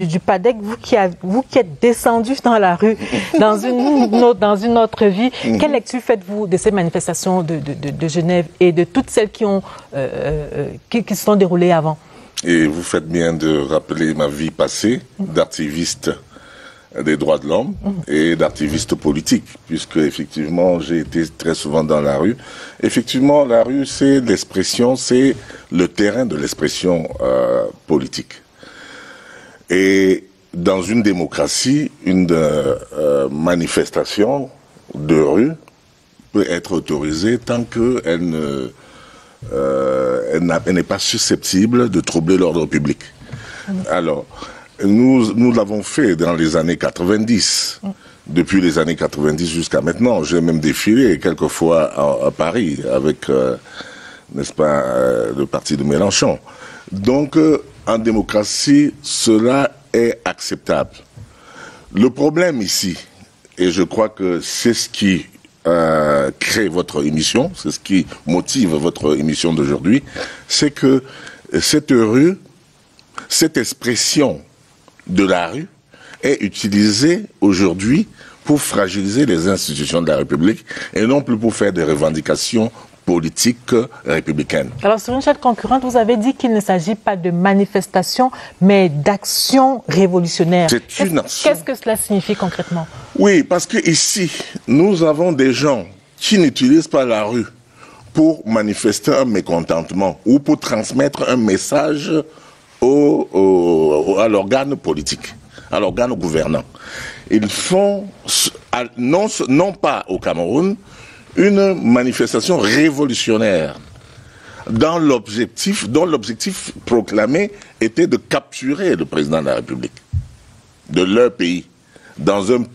du PADEC, vous qui êtes descendu dans la rue, dans une autre vie, quelle lecture faites-vous de ces manifestations de Genève et de toutes celles qui se sont déroulées avant? Et vous faites bien de rappeler ma vie passée d'activiste des droits de l'homme et d'activiste politique, puisque effectivement j'ai été très souvent dans la rue. Effectivement, la rue, c'est l'expression, c'est le terrain de l'expression politique. Et dans une démocratie, une manifestation de rue peut être autorisée tant qu'elle n'est pas susceptible de troubler l'ordre public. Alors, nous l'avons fait dans les années 90. Depuis les années 90 jusqu'à maintenant, j'ai même défilé quelquefois à Paris avec, n'est-ce pas, le parti de Mélenchon. Donc, en démocratie, cela est acceptable. Le problème ici, et je crois que c'est ce qui crée votre émission, c'est ce qui motive votre émission d'aujourd'hui, c'est que cette rue, cette expression de la rue est utilisée aujourd'hui pour fragiliser les institutions de la République et non plus pour faire des revendications politique républicaine. Alors, sur une chaîne concurrente, vous avez dit qu'il ne s'agit pas de manifestation, mais d'action révolutionnaire. C'est une action. Qu'est-ce que cela signifie concrètement? Oui, parce que ici, nous avons des gens qui n'utilisent pas la rue pour manifester un mécontentement ou pour transmettre un message à l'organe politique, à l'organe gouvernant. Ils font, non pas au Cameroun, une manifestation révolutionnaire dont l'objectif proclamé était de capturer le président de la République de leur pays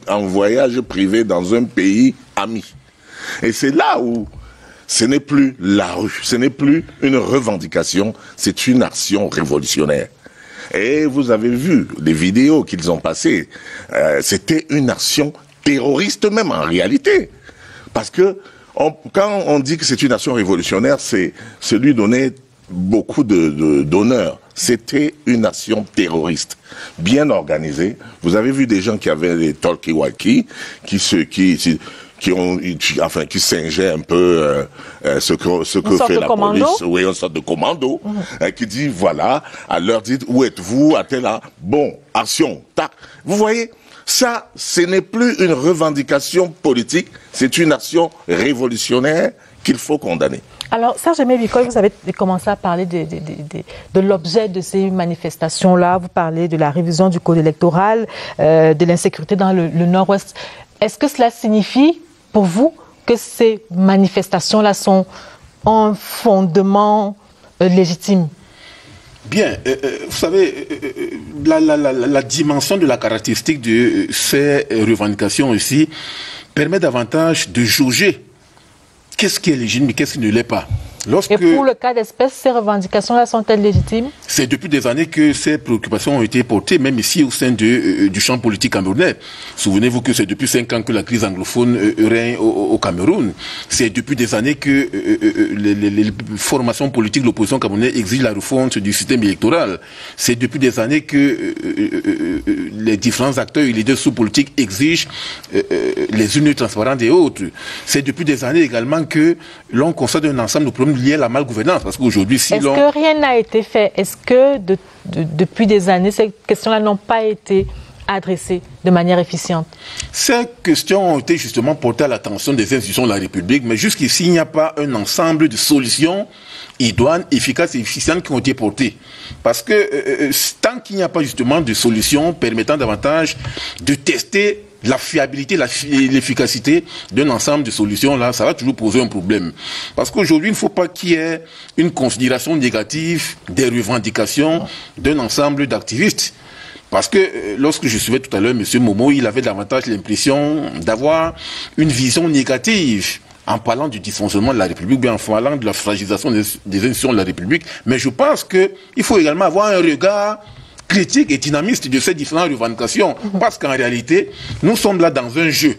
en voyage privé dans un pays ami. Et c'est là où ce n'est plus la rue, ce n'est plus une revendication, c'est une action révolutionnaire. Et vous avez vu les vidéos qu'ils ont passées, c'était une action terroriste même en réalité. Parce que quand on dit que c'est une action révolutionnaire, c'est lui donner beaucoup d'honneur. C'était une action terroriste, bien organisée. Vous avez vu des gens qui avaient des talkie-walkie, qui singeaient un peu ce que fait la police. Oui, une sorte de commando, qui dit, voilà, à leur dit, où êtes-vous, à tel là, bon, action, tac. Vous voyez? Ça, ce n'est plus une revendication politique, c'est une action révolutionnaire qu'il faut condamner. Alors, Serge Aimé Bikoy, vous avez commencé à parler de l'objet de ces manifestations-là. Vous parlez de la révision du code électoral, de l'insécurité dans le Nord-Ouest. Est-ce que cela signifie, pour vous, que ces manifestations-là sont un fondement légitime? Bien, vous savez, la dimension de la caractéristique de ces revendications ici permet davantage de jauger qu'est-ce qui est légitime et qu'est-ce qui ne l'est pas. Et pour le cas d'espèce, ces revendications-là sont-elles légitimes? C'est depuis des années que ces préoccupations ont été portées, même ici au sein du champ politique camerounais. Souvenez-vous que c'est depuis 5 ans que la crise anglophone règne au Cameroun. C'est depuis des années que les formations politiques de l'opposition camerounaise exigent la refonte du système électoral. C'est depuis des années que les différents acteurs et leaders sous-politiques exigent les urnes transparentes et autres. C'est depuis des années également que l'on constate un ensemble de problèmes liés à la malgouvernance, parce qu'aujourd'hui, si Est-ce que rien n'a été fait? Est-ce que depuis des années, ces questions-là n'ont pas été adressées de manière efficiente? Ces questions ont été justement portées à l'attention des institutions de la République, mais jusqu'ici, il n'y a pas un ensemble de solutions idoines, efficaces et efficientes qui ont été portées. Parce que tant qu'il n'y a pas justement de solutions permettant davantage de tester la fiabilité, l'efficacité d'un ensemble de solutions, là, ça va toujours poser un problème. Parce qu'aujourd'hui, il ne faut pas qu'il y ait une considération négative des revendications d'un ensemble d'activistes. Parce que lorsque je suivais tout à l'heure M. Momo, il avait davantage l'impression d'avoir une vision négative en parlant du dysfonctionnement de la République, bien en parlant de la fragilisation des institutions de la République. Mais je pense qu'il faut également avoir un regard critique et dynamiste de ces différentes revendications. Parce qu'en réalité, nous sommes là dans un jeu.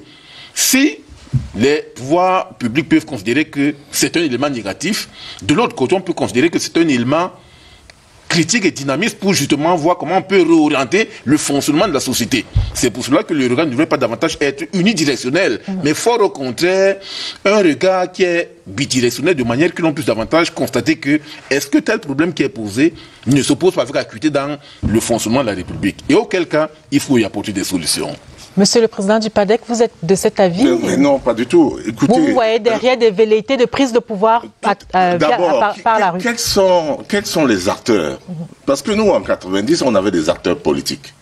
Si les pouvoirs publics peuvent considérer que c'est un élément négatif, de l'autre côté, on peut considérer que c'est un élément critique et dynamiste pour justement voir comment on peut réorienter le fonctionnement de la société. C'est pour cela que le regard ne devrait pas davantage être unidirectionnel, mais fort au contraire, un regard qui est bidirectionnel de manière que l'on puisse davantage constater que est-ce que tel problème qui est posé ne se pose pas avec acuité dans le fonctionnement de la République. Et auquel cas, il faut y apporter des solutions. Monsieur le Président du PADEC, vous êtes de cet avis? Mais non, pas du tout. Écoutez, vous voyez derrière des velléités de prise de pouvoir par la rue. Quels sont les acteurs? Parce que nous, en 90, on avait des acteurs politiques.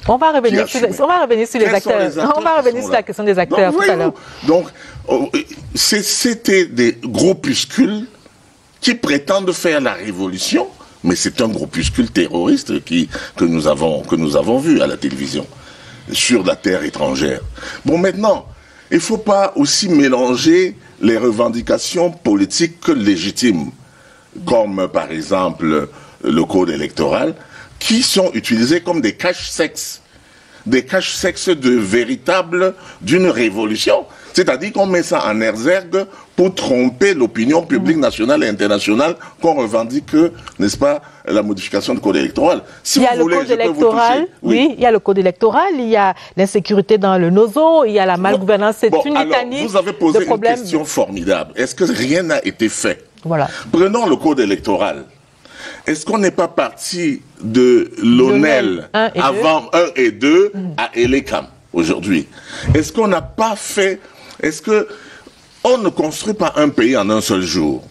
On va revenir sur les acteurs. On va revenir sur la question des acteurs tout à l'heure. Donc, c'était des groupuscules qui prétendent faire la révolution, mais c'est un groupuscule terroriste que nous avons vu à la télévision, sur la terre étrangère. Bon, maintenant, il ne faut pas aussi mélanger les revendications politiques légitimes, comme par exemple le code électoral, qui sont utilisés comme des cache-sexes d'une révolution. C'est-à-dire qu'on met ça en exergue pour tromper l'opinion publique nationale et internationale qu'on revendique, n'est-ce pas, la modification du code électoral. Si il y a le code électoral, il y a le code électoral, il y a l'insécurité dans le NOZO, il y a la malgouvernance, c'est une litanie de problèmes. Vous avez posé une question formidable. Est-ce que rien n'a été fait? Voilà. Prenons le code électoral. Est-ce qu'on n'est pas parti de l'ONEL avant 1 et 2 à Elecam aujourd'hui? Est-ce qu'on n'a pas fait... Est-ce qu'on ne construit pas un pays en un seul jour?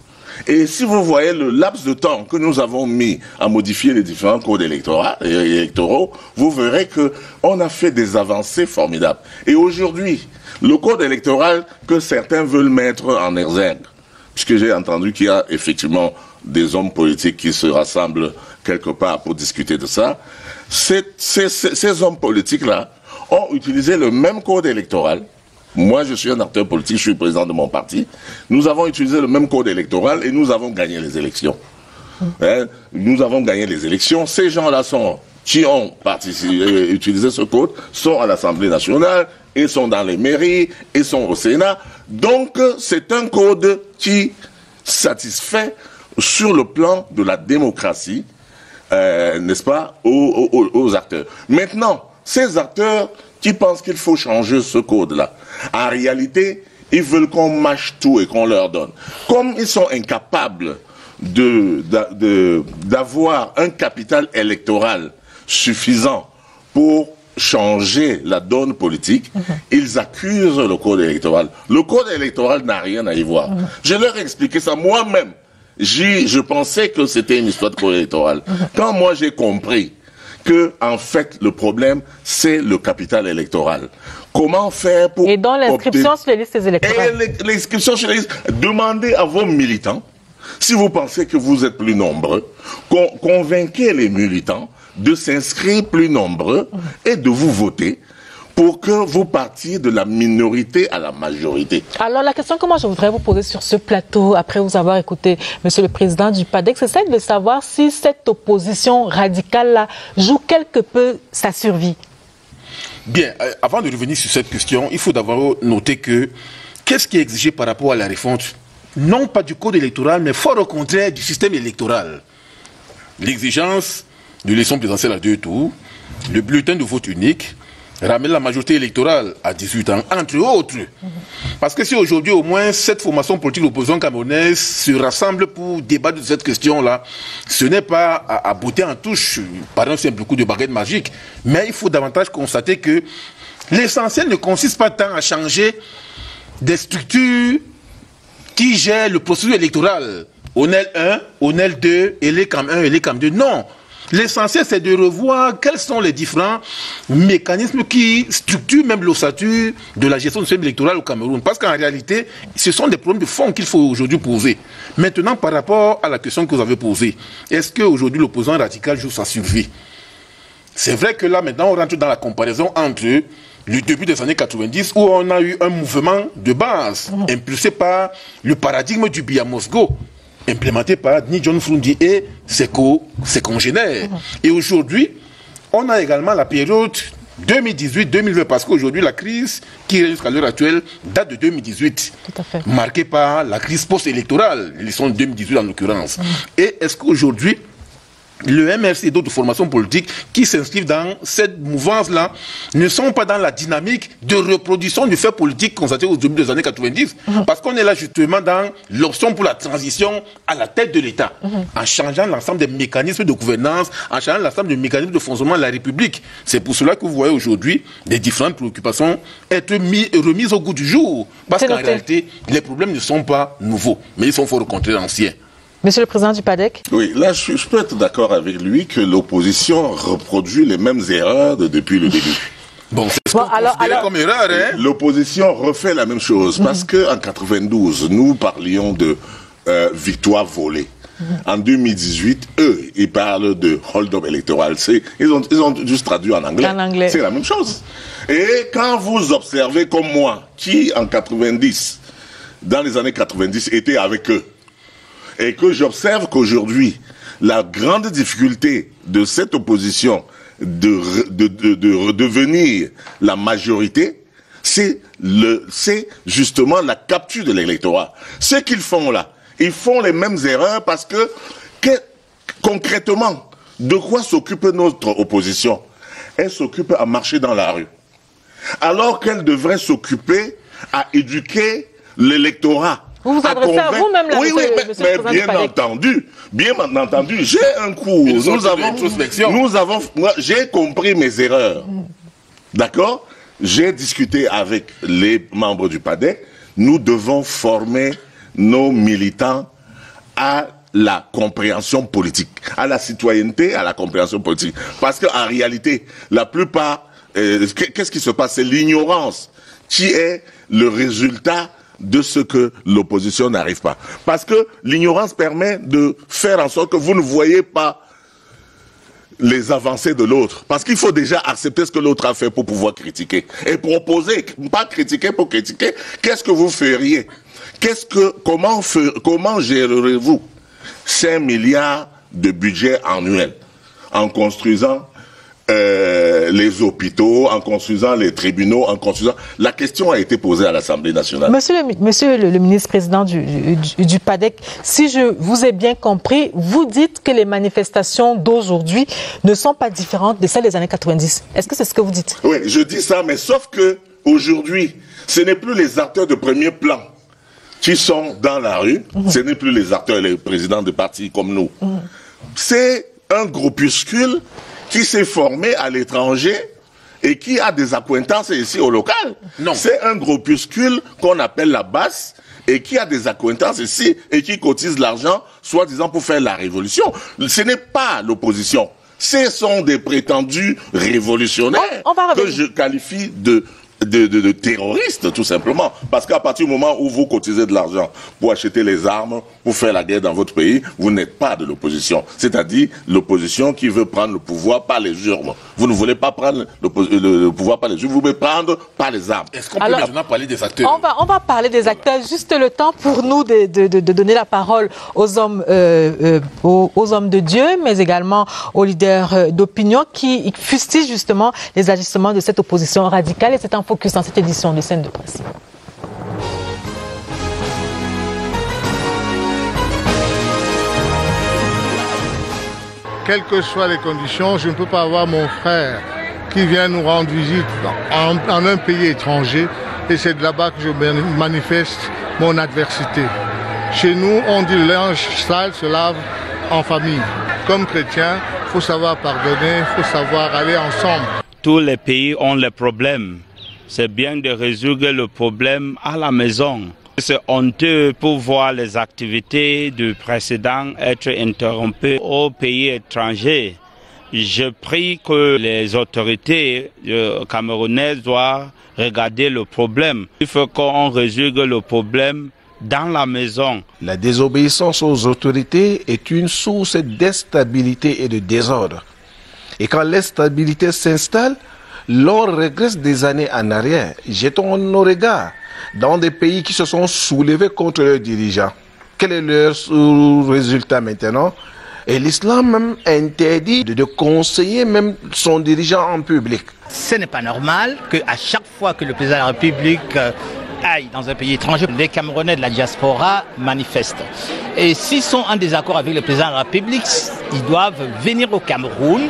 Et si vous voyez le laps de temps que nous avons mis à modifier les différents codes électoraux, vous verrez qu'on a fait des avancées formidables. Et aujourd'hui, le code électoral que certains veulent mettre en exergue, puisque j'ai entendu qu'il y a effectivement des hommes politiques qui se rassemblent quelque part pour discuter de ça, ces hommes politiques-là ont utilisé le même code électoral. Moi, je suis un acteur politique, je suis président de mon parti. Nous avons utilisé le même code électoral et nous avons gagné les élections. Nous avons gagné les élections. Ces gens-là qui ont utilisé ce code sont à l'Assemblée nationale, et sont dans les mairies, et sont au Sénat. Donc, c'est un code qui satisfait sur le plan de la démocratie, n'est-ce pas, aux acteurs. Maintenant, ces acteurs qui pensent qu'il faut changer ce code-là, en réalité, ils veulent qu'on mâche tout et qu'on leur donne. Comme ils sont incapables d'avoir un capital électoral suffisant pour changer la donne politique, ils accusent le code électoral. Le code électoral n'a rien à y voir. Je leur ai expliqué ça moi-même. Je pensais que c'était une histoire de code électoral. Quand moi j'ai compris que, en fait, le problème, c'est le capital électoral. Comment faire pour... Et dans l'inscription sur les listes électorales. Et l'inscription sur les listes. Demandez à vos militants, si vous pensez que vous êtes plus nombreux, convainquez les militants de s'inscrire plus nombreux et de vous voter pour que vous partiez de la minorité à la majorité. Alors la question que moi je voudrais vous poser sur ce plateau, après vous avoir écouté Monsieur le Président du PADEC, c'est celle de savoir si cette opposition radicale-là joue quelque peu sa survie. Bien, avant de revenir sur cette question, il faut d'abord noter que qu'est-ce qui est exigé par rapport à la réforme, non pas du code électoral, mais fort au contraire du système électoral. L'exigence de l'élection présidentielle à 2 tours, le bulletin de vote unique, ramener la majorité électorale à 18 ans, entre autres. Parce que si aujourd'hui, au moins, cette formation politique de l'opposition camerounaise se rassemble pour débattre de cette question-là, ce n'est pas à botter en touche par un simple coup de baguette magique, mais il faut davantage constater que l'essentiel ne consiste pas tant à changer des structures qui gèrent le processus électoral. ONEL 1, ONEL 2, Elecam 1, Elecam 2. Non. L'essentiel, c'est de revoir quels sont les différents mécanismes qui structurent même l'ossature de la gestion du système électoral au Cameroun. Parce qu'en réalité, ce sont des problèmes de fond qu'il faut aujourd'hui poser. Maintenant, par rapport à la question que vous avez posée, est-ce qu'aujourd'hui l'opposant radical joue sa survie? C'est vrai que là, maintenant, on rentre dans la comparaison entre le début des années 90, où on a eu un mouvement de base, impulsé par le paradigme du Biamosgo, implémenté par Ni John Frundi et ses congénères. Et aujourd'hui, on a également la période 2018-2020, parce qu'aujourd'hui, la crise qui est jusqu'à l'heure actuelle date de 2018, marquée par la crise post-électorale, l'élection de 2018 en l'occurrence. Et est-ce qu'aujourd'hui, le MRC et d'autres formations politiques qui s'inscrivent dans cette mouvance-là ne sont pas dans la dynamique de reproduction du fait politique constaté au début des années 90. Parce qu'on est là justement dans l'option pour la transition à la tête de l'État, en changeant l'ensemble des mécanismes de gouvernance, en changeant l'ensemble des mécanismes de fonctionnement de la République. C'est pour cela que vous voyez aujourd'hui les différentes préoccupations être remises au goût du jour. Parce qu'en réalité, les problèmes ne sont pas nouveaux, mais il faut rencontrer l'ancien. Monsieur le Président du PADEC. Oui, là, je peux être d'accord avec lui que l'opposition reproduit les mêmes erreurs depuis le début. Bon, c'est ce qu'on considère comme erreur, hein. L'opposition refait la même chose, parce que en 92, nous parlions de victoire volée. En 2018, eux, ils parlent de hold-up électoral. Ils ont juste traduit en anglais. En anglais. C'est la même chose. Et quand vous observez comme moi, qui en 90, dans les années 90, était avec eux, et que j'observe qu'aujourd'hui, la grande difficulté de cette opposition de redevenir la majorité, c'est justement la capture de l'électorat. Ce qu'ils font là, ils font les mêmes erreurs parce que concrètement, de quoi s'occupe notre opposition? Elle s'occupe à marcher dans la rue. Alors qu'elle devrait s'occuper à éduquer l'électorat. Vous vous adressez à vous-même là, oui, monsieur bien entendu, j'ai un cours. J'ai compris mes erreurs. D'accord? J'ai discuté avec les membres du PADEC. Nous devons former nos militants à la compréhension politique, à la citoyenneté, à la compréhension politique. Parce qu'en réalité, la plupart, qu'est-ce qui se passe? C'est l'ignorance qui est le résultat de ce que l'opposition n'arrive pas. Parce que l'ignorance permet de faire en sorte que vous ne voyez pas les avancées de l'autre. Parce qu'il faut déjà accepter ce que l'autre a fait pour pouvoir critiquer. Et proposer, pas critiquer pour critiquer, qu'est-ce que vous feriez? Comment gérerez-vous 5 milliards de budget annuel en construisant les hôpitaux, en construisant les tribunaux, en construisant... La question a été posée à l'Assemblée nationale. Monsieur le ministre-président du PADEC, si je vous ai bien compris, vous dites que les manifestations d'aujourd'hui ne sont pas différentes de celles des années 90. Est-ce que c'est ce que vous dites? Oui, je dis ça, mais sauf que aujourd'hui, ce n'est plus les acteurs de premier plan qui sont dans la rue, ce n'est plus les acteurs, les présidents de partis comme nous. C'est un groupuscule qui s'est formé à l'étranger et qui a des accointances ici au local. Non. C'est un groupuscule qu'on appelle la base et qui a des accointances ici et qui cotise l'argent, soi-disant pour faire la révolution. Ce n'est pas l'opposition. Ce sont des prétendus révolutionnaires que je qualifie de terroristes, tout simplement. Parce qu'à partir du moment où vous cotisez de l'argent pour acheter les armes, pour faire la guerre dans votre pays, vous n'êtes pas de l'opposition. C'est-à-dire l'opposition qui veut prendre le pouvoir par les urnes. Vous ne voulez pas prendre le pouvoir par les urnes, vous voulez prendre par les armes. Est-ce qu'on peut maintenant parler des acteurs? On va parler des acteurs. Juste le temps pour nous de donner la parole aux hommes de Dieu, mais également aux leaders d'opinion qui fustigent justement les agissements de cette opposition radicale. Et c'est un focus dans cette édition de Scène de Presse. Quelles que soient les conditions, je ne peux pas avoir mon frère qui vient nous rendre visite en un pays étranger et c'est de là-bas que je manifeste mon adversité. Chez nous, on dit le linge sale se lave en famille. Comme chrétien, il faut savoir pardonner, il faut savoir aller ensemble. Tous les pays ont les problèmes. C'est bien de résoudre le problème à la maison. C'est honteux pour voir les activités du précédent être interrompues au pays étranger. Je prie que les autorités camerounaises doivent regarder le problème. Il faut qu'on résolve le problème dans la maison. La désobéissance aux autorités est une source d'instabilité et de désordre. Et quand l'instabilité s'installe, l'on régresse des années en arrière. Jetons nos regards dans des pays qui se sont soulevés contre leurs dirigeants. Quel est leur résultat maintenant? Et l'islam même interdit de conseiller même son dirigeant en public. Ce n'est pas normal qu'à chaque fois que le président de la République travaillent dans un pays étranger, les Camerounais de la diaspora manifestent. Et s'ils sont en désaccord avec le président de la République, ils doivent venir au Cameroun,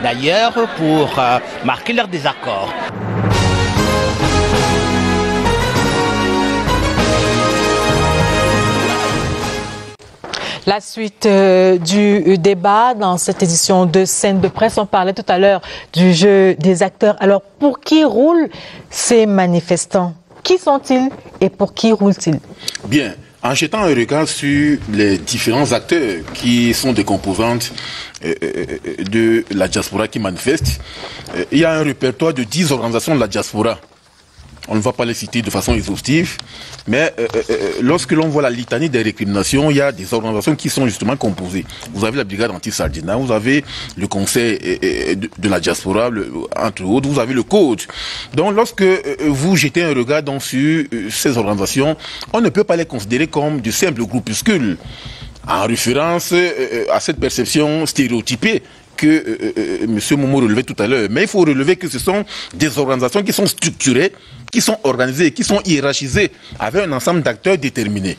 d'ailleurs, pour marquer leur désaccord. La suite du débat dans cette édition de Scène de presse. On parlait tout à l'heure du jeu des acteurs. Alors, pour qui roulent ces manifestants? Qui sont-ils et pour qui roulent-ils? Bien, en jetant un regard sur les différents acteurs qui sont des composantes de la diaspora qui manifestent, il y a un répertoire de 10 organisations de la diaspora. On ne va pas les citer de façon exhaustive, mais lorsque l'on voit la litanie des récriminations, il y a des organisations qui sont justement composées. Vous avez la brigade anti-Sardina, vous avez le conseil de la diaspora, entre autres, vous avez le code. Donc lorsque vous jetez un regard sur ces organisations, on ne peut pas les considérer comme de simples groupuscules, en référence à cette perception stéréotypée que M. Momo relevait tout à l'heure. Mais il faut relever que ce sont des organisations qui sont structurées, qui sont organisées, qui sont hiérarchisées, avec un ensemble d'acteurs déterminés.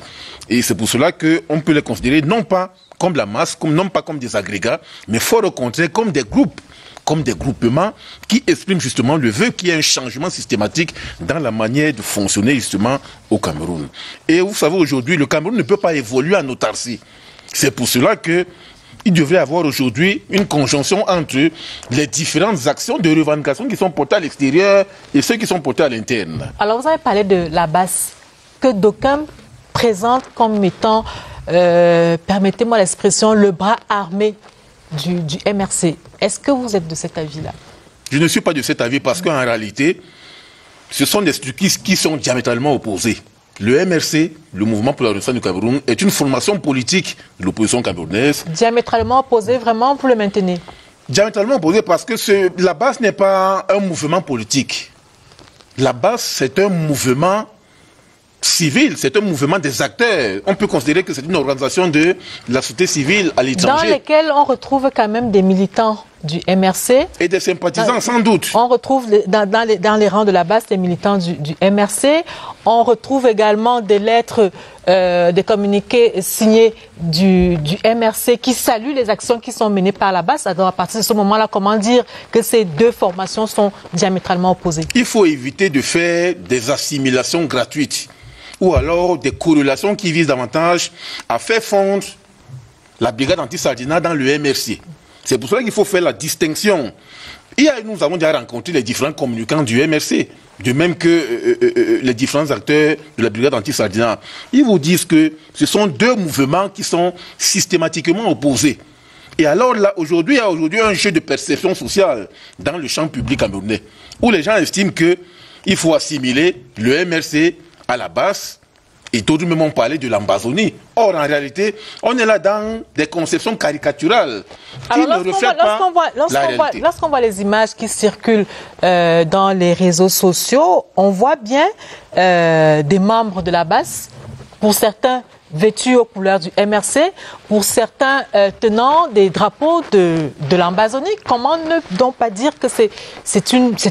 Et c'est pour cela qu'on peut les considérer non pas comme la masse, non pas comme des agrégats, mais fort au contraire comme des groupes, comme des groupements qui expriment justement le vœu qu'il y ait un changement systématique dans la manière de fonctionner justement au Cameroun. Et vous savez, aujourd'hui, le Cameroun ne peut pas évoluer en autarcie. C'est pour cela qu'il devrait y avoir aujourd'hui une conjonction entre les différentes actions de revendication qui sont portées à l'extérieur et ceux qui sont portés à l'interne. Alors vous avez parlé de la base que d'aucuns présentent comme étant, permettez-moi l'expression, le bras armé du MRC. Est-ce que vous êtes de cet avis-là? Je ne suis pas de cet avis parce qu'en réalité, ce sont des structures qui sont diamétralement opposées. Le MRC, le Mouvement pour la Renaissance du Cameroun, est une formation politique de l'opposition camerounaise. Diamétralement opposé, vraiment, vous le maintenez? Diamétralement opposé parce que la base n'est pas un mouvement politique. La base, c'est un mouvement civil, c'est un mouvement des acteurs. On peut considérer que c'est une organisation de la société civile à l'étranger. Dans lesquels on retrouve quand même des militants du MRC. Et des sympathisants, sans doute. On retrouve dans les rangs de la base des militants du MRC. On retrouve également des lettres, des communiqués signés du MRC qui saluent les actions qui sont menées par la base. Alors à partir de ce moment-là, comment dire que ces deux formations sont diamétralement opposées? Il faut éviter de faire des assimilations gratuites ou alors des corrélations qui visent davantage à faire fondre la brigade anti-Sardina dans le MRC. C'est pour cela qu'il faut faire la distinction. Nous avons déjà rencontré les différents communicants du MRC, de même que les différents acteurs de la brigade anti-Sardina. Ils vous disent que ce sont deux mouvements qui sont systématiquement opposés. Et alors là, aujourd'hui, il y a aujourd'hui un jeu de perception sociale dans le champ public camerounais, où les gens estiment qu'il faut assimiler le MRC à la base, et d'autres même ont parlé de l'Ambazonie. Or, en réalité, on est là dans des conceptions caricaturales qui ne reflètent pas la réalité. Lorsqu'on voit les images qui circulent dans les réseaux sociaux, on voit bien des membres de la base, pour certains vêtus aux couleurs du MRC, pour certains tenant des drapeaux de l'Ambazonie. Comment ne donc pas dire que c'est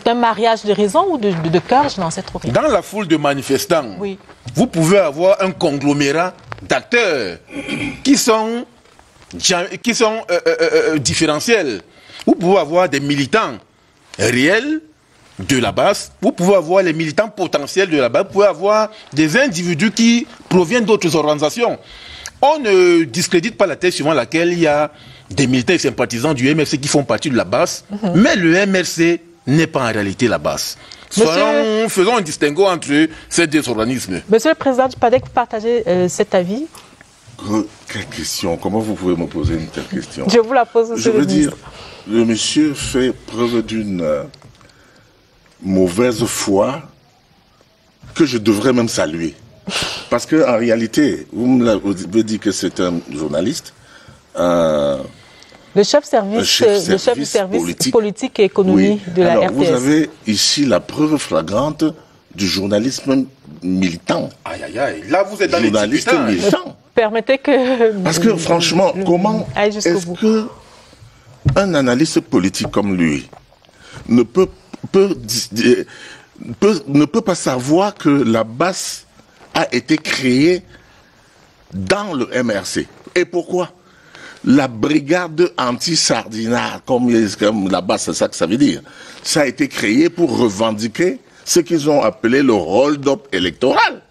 un mariage de raison ou de cœur? Je n'en sais trop rien. Dans la foule de manifestants, oui, vous pouvez avoir un conglomérat d'acteurs qui sont différentiels. Vous pouvez avoir des militants réels de la base, vous pouvez avoir les militants potentiels de la base, vous pouvez avoir des individus qui proviennent d'autres organisations. On ne discrédite pas la thèse suivant laquelle il y a des militants et sympathisants du MRC qui font partie de la base, mais le MRC n'est pas en réalité la base. Faisons un distinguo entre ces deux organismes. Monsieur le Président du PADEC, vous partagez cet avis? Quelle question? Comment vous pouvez me poser une telle question? Je vous la pose, monsieur le ministre. Je veux dire, le monsieur fait preuve d'une mauvaise foi que je devrais même saluer. Parce qu'en réalité, vous me dites que c'est un journaliste, le chef du service politique et économie de la RTS. Vous avez ici la preuve flagrante du journalisme militant. Aïe, aïe, aïe. Là, vous êtes dans les journalistes militants. Permettez que... Parce que franchement, comment est-ce qu'un analyste politique comme lui ne peut pas savoir que la base a été créée dans le MRC. Et pourquoi? La brigade anti-sardinat, comme là-bas, c'est ça que ça veut dire. Ça a été créé pour revendiquer ce qu'ils ont appelé le hold-up électoral.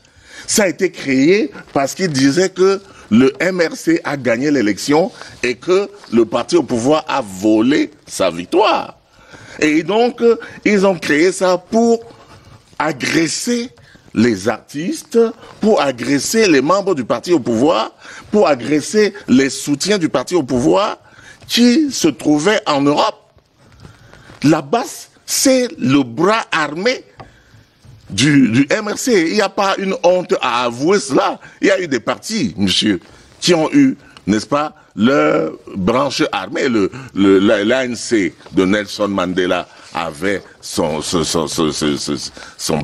Ça a été créé parce qu'ils disaient que le MRC a gagné l'élection et que le parti au pouvoir a volé sa victoire. Et donc, ils ont créé ça pour agresser les artistes, pour agresser les membres du parti au pouvoir, pour agresser les soutiens du parti au pouvoir qui se trouvaient en Europe. La BAS, c'est le bras armé du MRC. Il n'y a pas une honte à avouer cela. Il y a eu des partis, monsieur, qui ont eu, n'est-ce pas, leur branche armée. L'ANC de Nelson Mandela avait son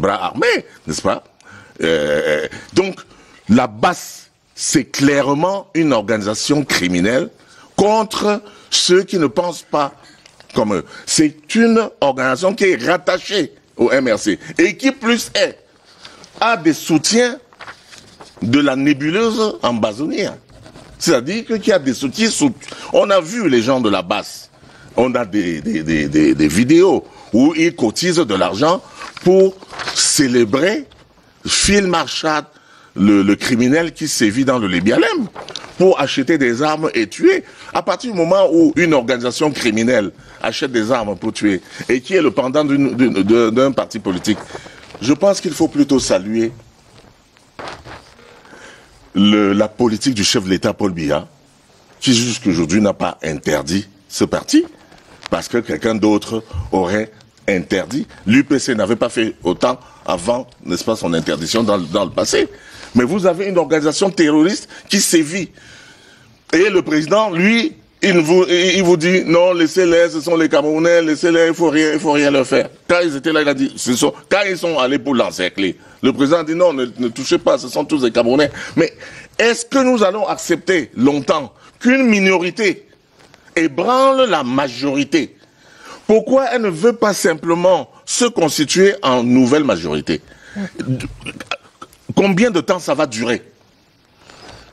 bras armé, n'est-ce pas? Donc, la BAS, c'est clairement une organisation criminelle contre ceux qui ne pensent pas comme eux. C'est une organisation qui est rattachée au MRC et qui plus est a des soutiens de la nébuleuse ambazonia. C'est-à-dire qu'il y a des soutiens. On a vu les gens de la BAS. On a des vidéos où ils cotisent de l'argent pour célébrer Phil Marchad, le criminel qui sévit dans le Libyalem, pour acheter des armes et tuer. À partir du moment où une organisation criminelle achète des armes pour tuer, et qui est le pendant d'un parti politique, je pense qu'il faut plutôt saluer la politique du chef de l'État, Paul Biya, qui jusqu'aujourd'hui n'a pas interdit ce parti, parce que quelqu'un d'autre aurait interdit. L'UPC n'avait pas fait autant avant, n'est-ce pas, son interdiction dans le passé. Mais vous avez une organisation terroriste qui sévit. Et le président, lui, il vous dit, non, laissez-les, ce sont les Camerounais, laissez-les, il faut rien leur faire. Quand ils étaient là, il a dit, quand ils sont allés pour l'encercler, le président a dit, non, ne touchez pas, ce sont tous des Camerounais. Mais est-ce que nous allons accepter longtemps qu'une minorité ébranle la majorité? Pourquoi elle ne veut pas simplement se constituer en nouvelle majorité? Combien de temps ça va durer?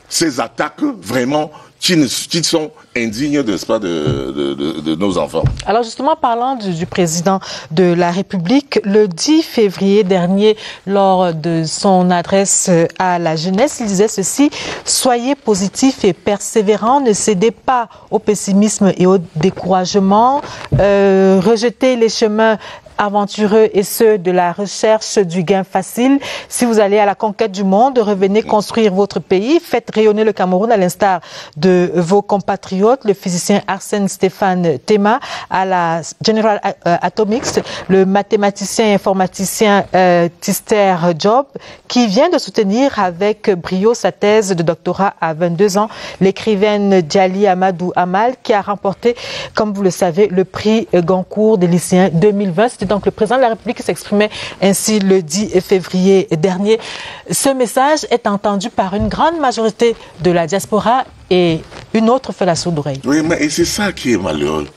Ces attaques, vraiment, qui sont indignes, n'est-ce pas, de nos enfants. Alors justement, parlant du président de la République, le 10 février dernier, lors de son adresse à la jeunesse, il disait ceci: « Soyez positifs et persévérants, ne cédez pas au pessimisme et au découragement, rejetez les chemins aventureux et ceux de la recherche du gain facile. Si vous allez à la conquête du monde, revenez construire votre pays, faites rayonner le Cameroun à l'instar de vos compatriotes, le physicien Arsène Stéphane Tema à la General Atomics, le mathématicien et informaticien Tister Job, qui vient de soutenir avec brio sa thèse de doctorat à 22 ans, l'écrivaine Djali Amadou Amal, qui a remporté, comme vous le savez, le prix Goncourt des lycéens 2020. C'était donc le président de la République qui s'exprimait ainsi le 10 février dernier. Ce message est entendu par une grande majorité de la diaspora et une autre fait la sourde oreille. Oui, mais c'est ça qui est malheureux.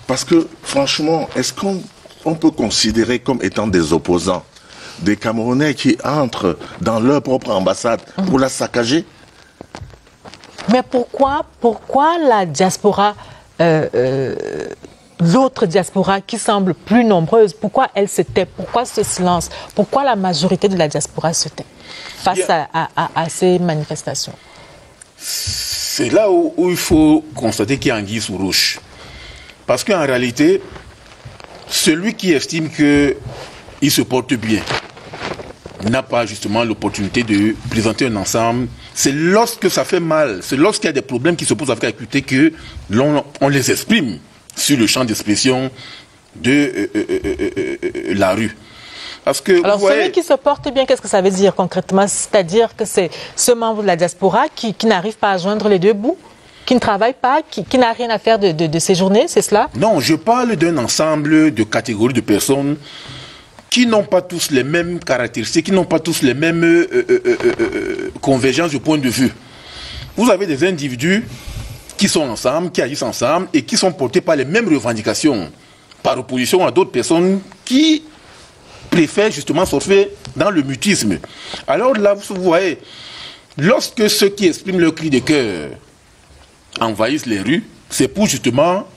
Parce que, franchement, est-ce qu'on peut considérer comme étant des opposants des Camerounais qui entrent dans leur propre ambassade pour la saccager? Mais pourquoi la diaspora, l'autre diaspora qui semble plus nombreuse, pourquoi elle se tait? Pourquoi ce silence? Pourquoi la majorité de la diaspora se tait face à ces manifestations? C'est là où il faut constater qu'il y a anguille sous roche. Parce qu'en réalité, celui qui estime qu'il se porte bien n'a pas justement l'opportunité de présenter un ensemble. C'est lorsque ça fait mal, c'est lorsqu'il y a des problèmes qui se posent avec l'acuité que on les exprime sur le champ d'expression de la rue. Parce que, alors, celui qui se porte bien, qu'est-ce que ça veut dire concrètement? C'est-à-dire que c'est ce membre de la diaspora qui n'arrive pas à joindre les deux bouts, qui ne travaille pas, qui n'a rien à faire de ses journées, c'est cela? Non, je parle d'un ensemble de catégories de personnes qui n'ont pas tous les mêmes caractéristiques, qui n'ont pas tous les mêmes convergences de point de vue. Vous avez des individus qui sont ensemble, qui agissent ensemble et qui sont portés par les mêmes revendications, par opposition à d'autres personnes qui préfèrent justement surfer dans le mutisme. Alors là, vous voyez, lorsque ceux qui expriment leur cri de cœur envahissent les rues, c'est pour justement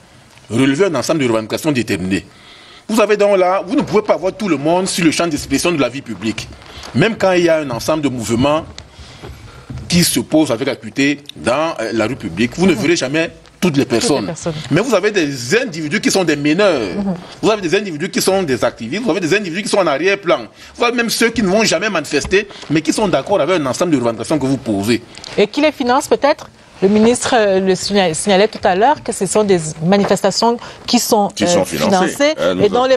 relever un ensemble de revendications déterminées. Vous avez donc là, vous ne pouvez pas avoir tout le monde sur le champ d'expression de la vie publique. Même quand il y a un ensemble de mouvements qui se posent avec acuité dans la rue publique, vous ne verrez jamais toutes les personnes. Mais vous avez des individus qui sont des meneurs. Vous avez des individus qui sont des activistes. Vous avez des individus qui sont en arrière-plan. Vous avez même ceux qui ne vont jamais manifester, mais qui sont d'accord avec un ensemble de revendications que vous posez. Et qui les finance peut-être? Le ministre le signalait tout à l'heure que ce sont des manifestations qui sont financées et dont les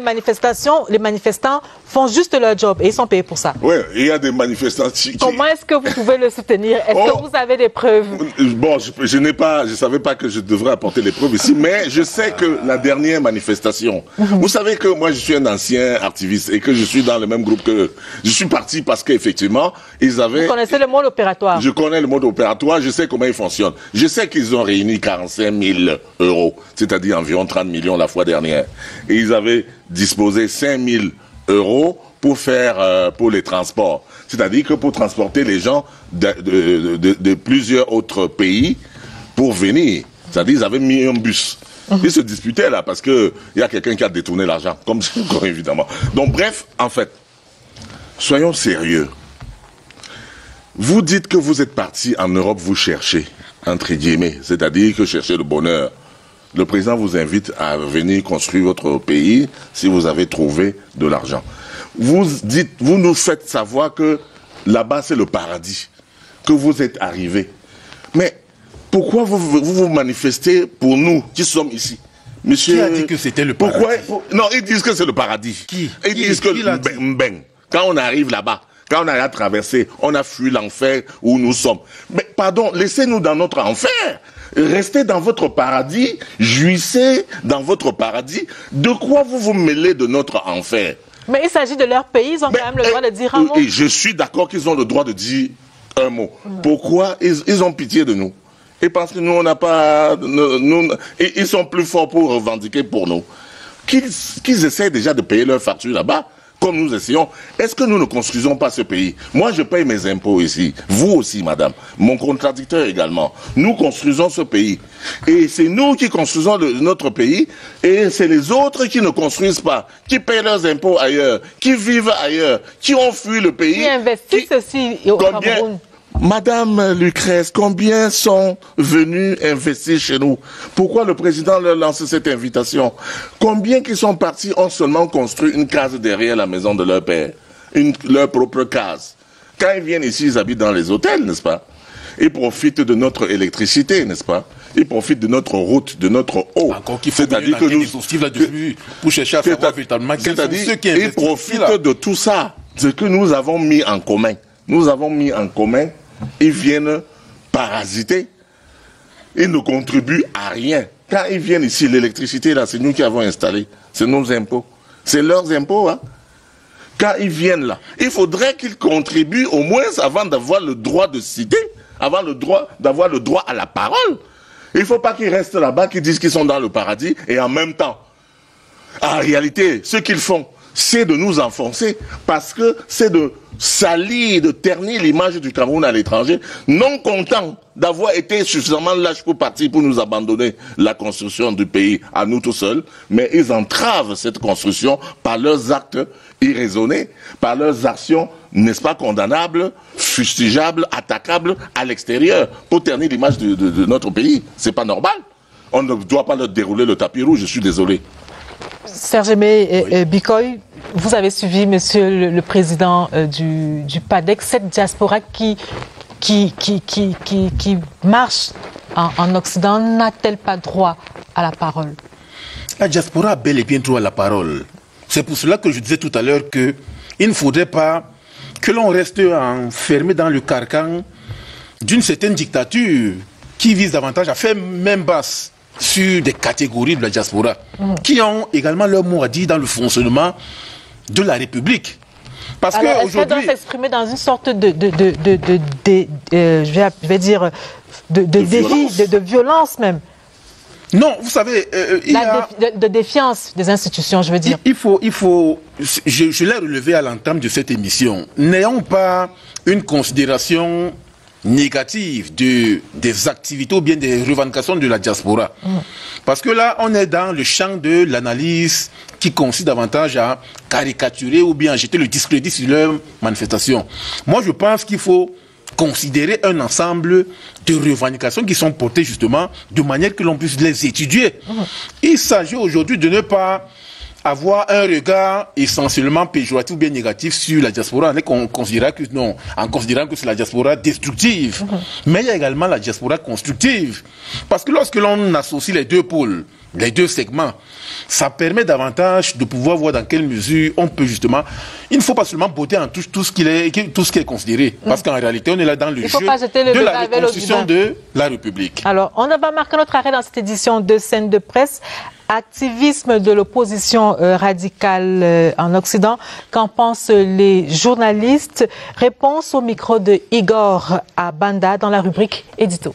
manifestants font juste leur job et ils sont payés pour ça. Oui, il y a des manifestants Comment est-ce que vous pouvez le soutenir? Est-ce que vous avez des preuves? Bon, je savais pas que je devrais apporter les preuves ici, mais je sais que la dernière manifestation, vous savez que moi je suis un ancien activiste et que je suis dans le même groupe que je suis parti parce qu'effectivement, ils avaient... Vous connaissez le mode opératoire? Je connais le mode opératoire, je sais comment il fonctionne. Je sais qu'ils ont réuni 45 000 euros, c'est-à-dire environ 30 millions la fois dernière. Et ils avaient disposé 5 000 euros pour faire, pour les transports. C'est-à-dire que pour transporter les gens de plusieurs autres pays pour venir. C'est-à-dire qu'ils avaient mis un bus. Ils se disputaient là parce que il y a quelqu'un qui a détourné l'argent, comme évidemment. Donc bref, en fait, soyons sérieux. Vous dites que vous êtes parti en Europe, vous cherchez, entre guillemets, c'est-à-dire que cherchez le bonheur. Le président vous invite à venir construire votre pays si vous avez trouvé de l'argent. Vous nous faites savoir que là-bas c'est le paradis, que vous êtes arrivé. Mais pourquoi vous manifestez pour nous qui sommes ici? Monsieur, qui a dit que c'était le paradis? Non, ils disent que c'est le paradis. Qui? Ils disent que quand on arrive là-bas, quand on a traversé, on a fui l'enfer où nous sommes. Mais pardon, laissez-nous dans notre enfer. Restez dans votre paradis, jouissez dans votre paradis. De quoi vous vous mêlez de notre enfer? Mais il s'agit de leur pays, ils ont quand même le droit de dire un mot. Et je suis d'accord qu'ils ont le droit de dire un mot. Pourquoi ils ont pitié de nous? Et parce que nous, on n'a pas... ils sont plus forts pour revendiquer pour nous. Qu'ils essaient déjà de payer leurs factures là-bas, comme nous essayons. Est-ce que nous ne construisons pas ce pays? Moi, je paye mes impôts ici. Vous aussi, madame. Mon contradicteur également. Nous construisons ce pays. Et c'est nous qui construisons notre pays. Et c'est les autres qui ne construisent pas, qui payent leurs impôts ailleurs, qui vivent ailleurs, qui ont fui le pays. Qui investissent aussi au Cameroun. Madame Lucrèce, combien sont venus investir chez nous? Pourquoi le président leur lance cette invitation? Combien qui sont partis ont seulement construit une case derrière la maison de leur père? Leur propre case. Quand ils viennent ici, ils habitent dans les hôtels, n'est-ce pas? Ils profitent de notre électricité, n'est-ce pas? Ils profitent de notre route, de notre eau. Encore qu'il faut c'est-à-dire que nous... pour chercher à savoir véritablement quels sont ceux qui investissent. Ils profitent de tout ça, ce que nous avons mis en commun. Nous avons mis en commun. Ils viennent parasiter. Ils ne contribuent à rien. Quand ils viennent ici, l'électricité, là, c'est nous qui avons installé. C'est nos impôts. C'est leurs impôts, hein. Quand ils viennent là, il faudrait qu'ils contribuent au moins avant d'avoir le droit de citer, avant d'avoir le droit à la parole. Il ne faut pas qu'ils restent là-bas, qu'ils disent qu'ils sont dans le paradis, et en même temps, en réalité, ce qu'ils font, c'est de nous enfoncer, parce que c'est de salir, de ternir l'image du Cameroun à l'étranger, non content d'avoir été suffisamment lâches pour partir, pour nous abandonner la construction du pays à nous tout seuls, mais ils entravent cette construction par leurs actes irraisonnés, par leurs actions, n'est-ce pas, condamnables, fustigeables, attaquables à l'extérieur, pour ternir l'image de notre pays. C'est pas normal. On ne doit pas leur dérouler le tapis rouge, je suis désolé. Serge Aimé et Bikoy, vous avez suivi, monsieur le président du PADEC, cette diaspora qui marche en Occident, n'a-t-elle pas droit à la parole? La diaspora a bel et bien droit à la parole. C'est pour cela que je disais tout à l'heure qu'il ne faudrait pas que l'on reste enfermé dans le carcan d'une certaine dictature qui vise davantage à faire main basse sur des catégories de la diaspora qui ont également leur mot à dire dans le fonctionnement de la République. Parce alors, est-ce qu'elle doit s'exprimer dans une sorte de violence même? Non, vous savez, il y a... de défiance des institutions, je veux dire. Je l'ai relevé à l'entame de cette émission. N'ayons pas une considération négative des activités ou bien des revendications de la diaspora. Parce que là, on est dans le champ de l'analyse qui consiste davantage à caricaturer ou bien à jeter le discrédit sur leurs manifestations. Moi, je pense qu'il faut considérer un ensemble de revendications qui sont portées justement de manière que l'on puisse les étudier. Il s'agit aujourd'hui de ne pas avoir un regard essentiellement péjoratif ou bien négatif sur la diaspora, en considérant que c'est la diaspora destructive. Mais il y a également la diaspora constructive. Parce que lorsque l'on associe les deux pôles, les deux segments, ça permet davantage de pouvoir voir dans quelle mesure on peut justement... Il ne faut pas seulement botter en touche tout ce qui est considéré. Parce qu'en réalité, on est là dans le jeu de la reconstruction de la République. Alors, on va marquer notre arrêt dans cette édition de Scène de presse. Activisme de l'opposition radicale en Occident. Qu'en pensent les journalistes? Réponse au micro de Igor Abanda dans la rubrique Édito.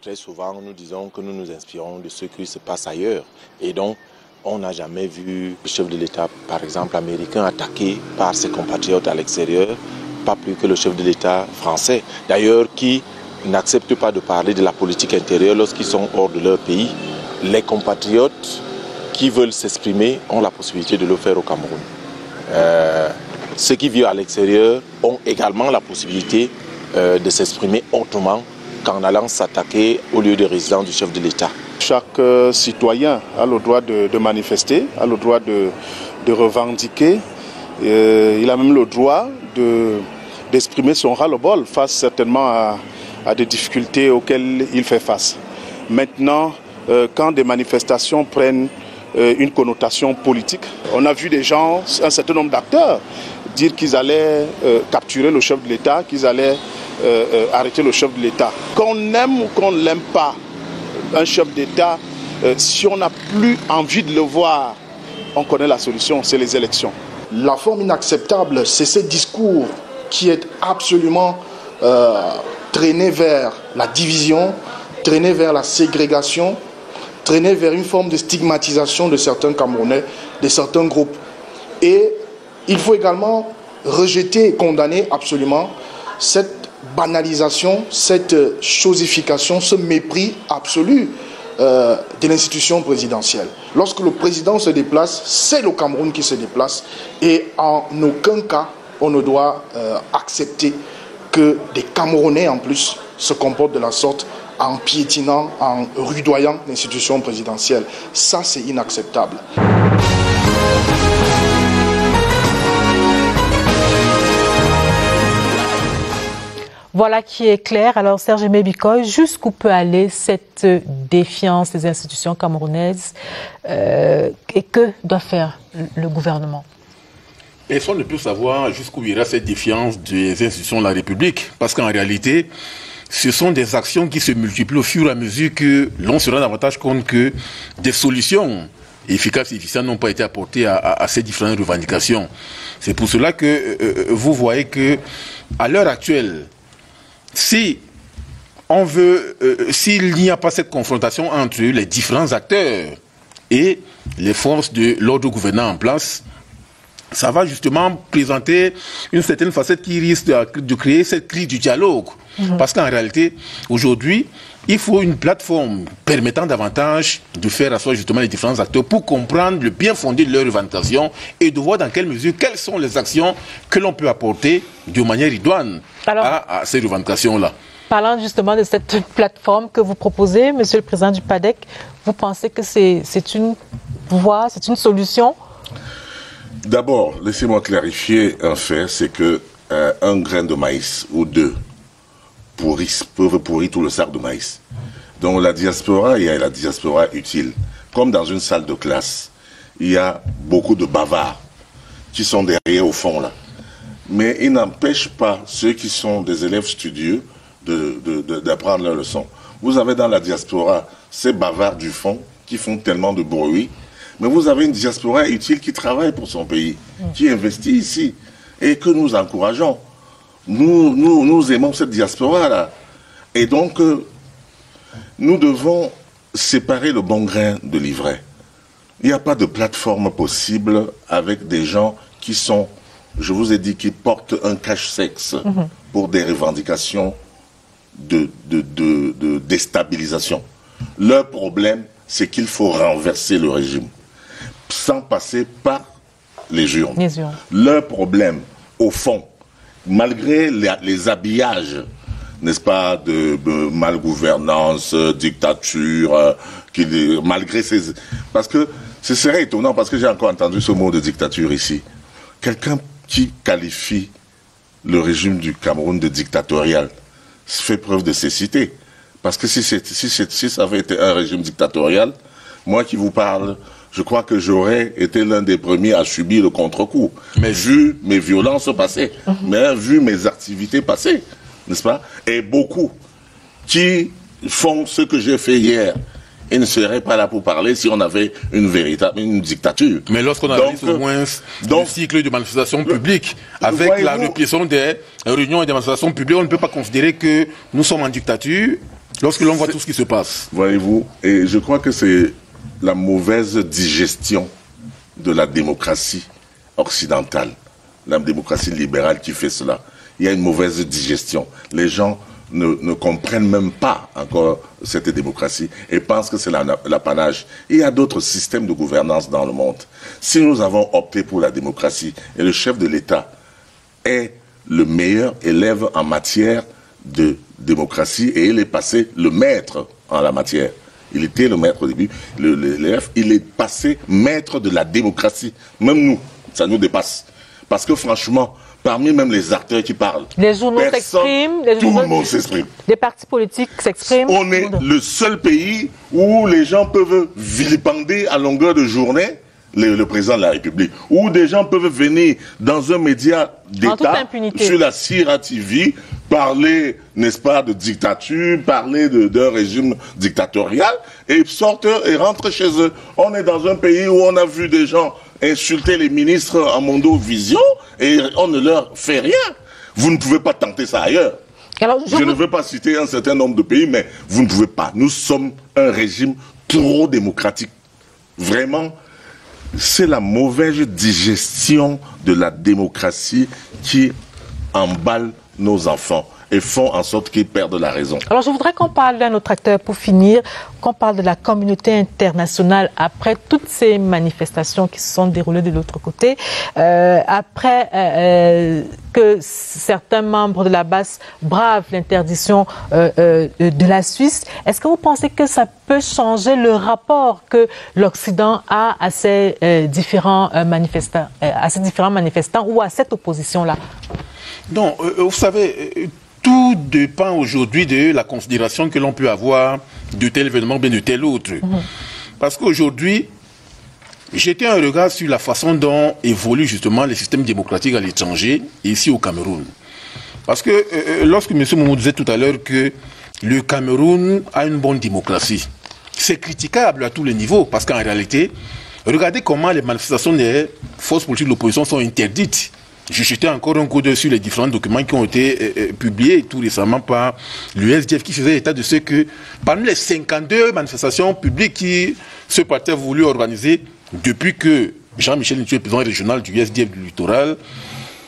Très souvent, nous disons que nous nous inspirons de ce qui se passe ailleurs. Et donc, on n'a jamais vu le chef de l'État, par exemple américain, attaqué par ses compatriotes à l'extérieur, pas plus que le chef de l'État français. D'ailleurs, qui n'accepte pas de parler de la politique intérieure lorsqu'ils sont hors de leur pays. Les compatriotes qui veulent s'exprimer ont la possibilité de le faire au Cameroun. Ceux qui vivent à l'extérieur ont également la possibilité de s'exprimer autrement qu'en allant s'attaquer au lieu de résidence du chef de l'État. Chaque citoyen a le droit de manifester, a le droit de revendiquer. Il a même le droit d'exprimer son ras-le-bol face certainement à des difficultés auxquelles il fait face. Maintenant, quand des manifestations prennent une connotation politique, on a vu des gens, un certain nombre d'acteurs, dire qu'ils allaient capturer le chef de l'État, qu'ils allaient arrêter le chef de l'État. Qu'on aime ou qu'on ne l'aime pas, un chef d'État, si on n'a plus envie de le voir, on connaît la solution, c'est les élections. La forme inacceptable, c'est ce discours qui est absolument traîné vers la division, traîné vers la ségrégation, traîné vers une forme de stigmatisation de certains Camerounais, de certains groupes. Et il faut également rejeter et condamner absolument cette banalisation, cette chosification, ce mépris absolu de l'institution présidentielle. Lorsque le président se déplace, c'est le Cameroun qui se déplace et en aucun cas on ne doit accepter que des Camerounais en plus se comportent de la sorte en piétinant, en rudoyant l'institution présidentielle. Ça, c'est inacceptable. Voilà qui est clair. Alors, Serge Aimé Bikoy, jusqu'où peut aller cette défiance des institutions camerounaises et que doit faire le gouvernement? Personne ne peut savoir jusqu'où ira cette défiance des institutions de la République, parce qu'en réalité, ce sont des actions qui se multiplient au fur et à mesure que l'on se rend davantage compte que des solutions efficaces et efficientes n'ont pas été apportées à ces différentes revendications. C'est pour cela que vous voyez que, à l'heure actuelle, si on veut, s'il n'y a pas cette confrontation entre les différents acteurs et les forces de l'ordre gouvernant en place, ça va justement présenter une certaine facette qui risque de créer cette crise du dialogue. Parce qu'en réalité, aujourd'hui, il faut une plateforme permettant davantage de faire asseoir justement les différents acteurs pour comprendre le bien fondé de leurs revendications et de voir dans quelle mesure, quelles sont les actions que l'on peut apporter de manière idoine à ces revendications-là. Parlant justement de cette plateforme que vous proposez, Monsieur le Président du PADEC, vous pensez que c'est une voie, c'est une solution? D'abord, laissez-moi clarifier un fait, c'est que un grain de maïs ou deux peuvent pourrir tout le sac de maïs. Donc la diaspora, il y a la diaspora utile. Comme dans une salle de classe, il y a beaucoup de bavards qui sont derrière au fond là. Mais ils n'empêchent pas ceux qui sont des élèves studieux d'apprendre leur leçon. Vous avez dans la diaspora ces bavards du fond qui font tellement de bruit. Mais vous avez une diaspora utile qui travaille pour son pays, qui investit ici. et que nous encourageons. Nous aimons cette diaspora-là. Et donc, nous devons séparer le bon grain de l'ivraie. Il n'y a pas de plateforme possible avec des gens qui sont, je vous ai dit, qui portent un cache-sexe pour des revendications de déstabilisation. Leur problème, c'est qu'il faut renverser le régime, sans passer par les urnes. Leur problème, au fond, malgré les habillages, n'est-ce pas, de malgouvernance, dictature, malgré ces... Parce que ce serait étonnant, parce que j'ai encore entendu ce mot de dictature ici. Quelqu'un qui qualifie le régime du Cameroun de dictatorial fait preuve de cécité. Parce que si ça avait été un régime dictatorial, moi qui vous parle, je crois que j'aurais été l'un des premiers à subir le contre-coup. Mais vu mes violences passées, mais vu mes activités passées, n'est-ce pas? Et beaucoup qui font ce que j'ai fait hier, ils ne seraient pas là pour parler si on avait une dictature. Mais lorsqu'on analyse au moins le cycle de manifestation publique, avec la répression des réunions et des manifestations publiques, on ne peut pas considérer que nous sommes en dictature lorsque l'on voit tout ce qui se passe. Voyez-vous, et je crois que c'est la mauvaise digestion de la démocratie occidentale, la démocratie libérale qui fait cela. Il y a une mauvaise digestion. Les gens ne comprennent même pas encore cette démocratie et pensent que c'est l'apanage. Il y a d'autres systèmes de gouvernance dans le monde. Si nous avons opté pour la démocratie et le chef de l'État est le meilleur élève en matière de démocratie et il est passé le maître en la matière. Il était le maître au début, l'élève, il est passé maître de la démocratie. Même nous, ça nous dépasse. Parce que franchement, parmi même les acteurs qui parlent, les journaux s'expriment, tout le monde s'exprime. Les partis politiques s'expriment. On est le seul pays où les gens peuvent vilipender à longueur de journée le président de la République. Où des gens peuvent venir dans un média d'État, sur la Sira TV, parler, n'est-ce pas, de dictature, parler d'un régime dictatorial, et sortent et rentrent chez eux. On est dans un pays où on a vu des gens insulter les ministres en Mondovision et on ne leur fait rien. Vous ne pouvez pas tenter ça ailleurs. Alors, je ne veux pas citer un certain nombre de pays, mais vous ne pouvez pas. Nous sommes un régime trop démocratique. Vraiment, c'est la mauvaise digestion de la démocratie qui emballe nos enfants et font en sorte qu'ils perdent la raison. Alors je voudrais qu'on parle d'un autre acteur pour finir, qu'on parle de la communauté internationale après toutes ces manifestations qui se sont déroulées de l'autre côté, après que certains membres de la BAS bravent l'interdiction de la Suisse. Est-ce que vous pensez que ça peut changer le rapport que l'Occident a à ces différents manifestants, ou à cette opposition-là? Non, vous savez, tout dépend aujourd'hui de la considération que l'on peut avoir de tel événement, bien de tel autre. Parce qu'aujourd'hui, jeter un regard sur la façon dont évoluent justement les systèmes démocratiques à l'étranger, ici au Cameroun. Parce que lorsque M. Moumou disait tout à l'heure que le Cameroun a une bonne démocratie, c'est critiquable à tous les niveaux, parce qu'en réalité, regardez comment les manifestations des forces politiques de l'opposition sont interdites. J'ai jeté encore un coup d'œil sur les différents documents qui ont été publiés tout récemment par l'USDF qui faisait état de ce que parmi les 52 manifestations publiques qui ce parti a voulu organiser depuis que Jean-Michel Ntu est président régional du USDF du littoral,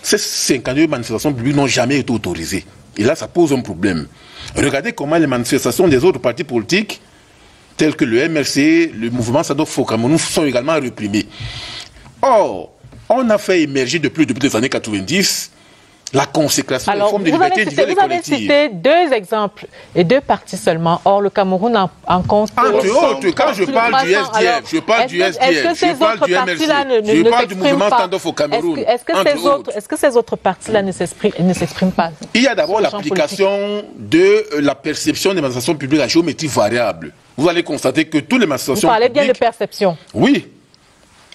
ces 52 manifestations publiques n'ont jamais été autorisées. Et là, ça pose un problème. Regardez comment les manifestations des autres partis politiques, tels que le MRC, le mouvement Sadok Fo Cameroun, sont également réprimés. Or, on a fait émerger depuis les années 90 la consécration des formes de liberté individuelle et collective. Vous avez cité deux exemples et deux partis seulement. Or, le Cameroun en compte... Entre autres, quand je parle du SDF, je parle du SDF, je parle du MRC, je parle du mouvement Stand-Up au Cameroun. Est-ce que ces autres partis-là ne s'expriment pas? Il y a d'abord l'application de la perception des manifestations publiques à géométrie variable. Vous allez constater que toutes les manifestations publiques... Vous parlez bien de perception. Oui.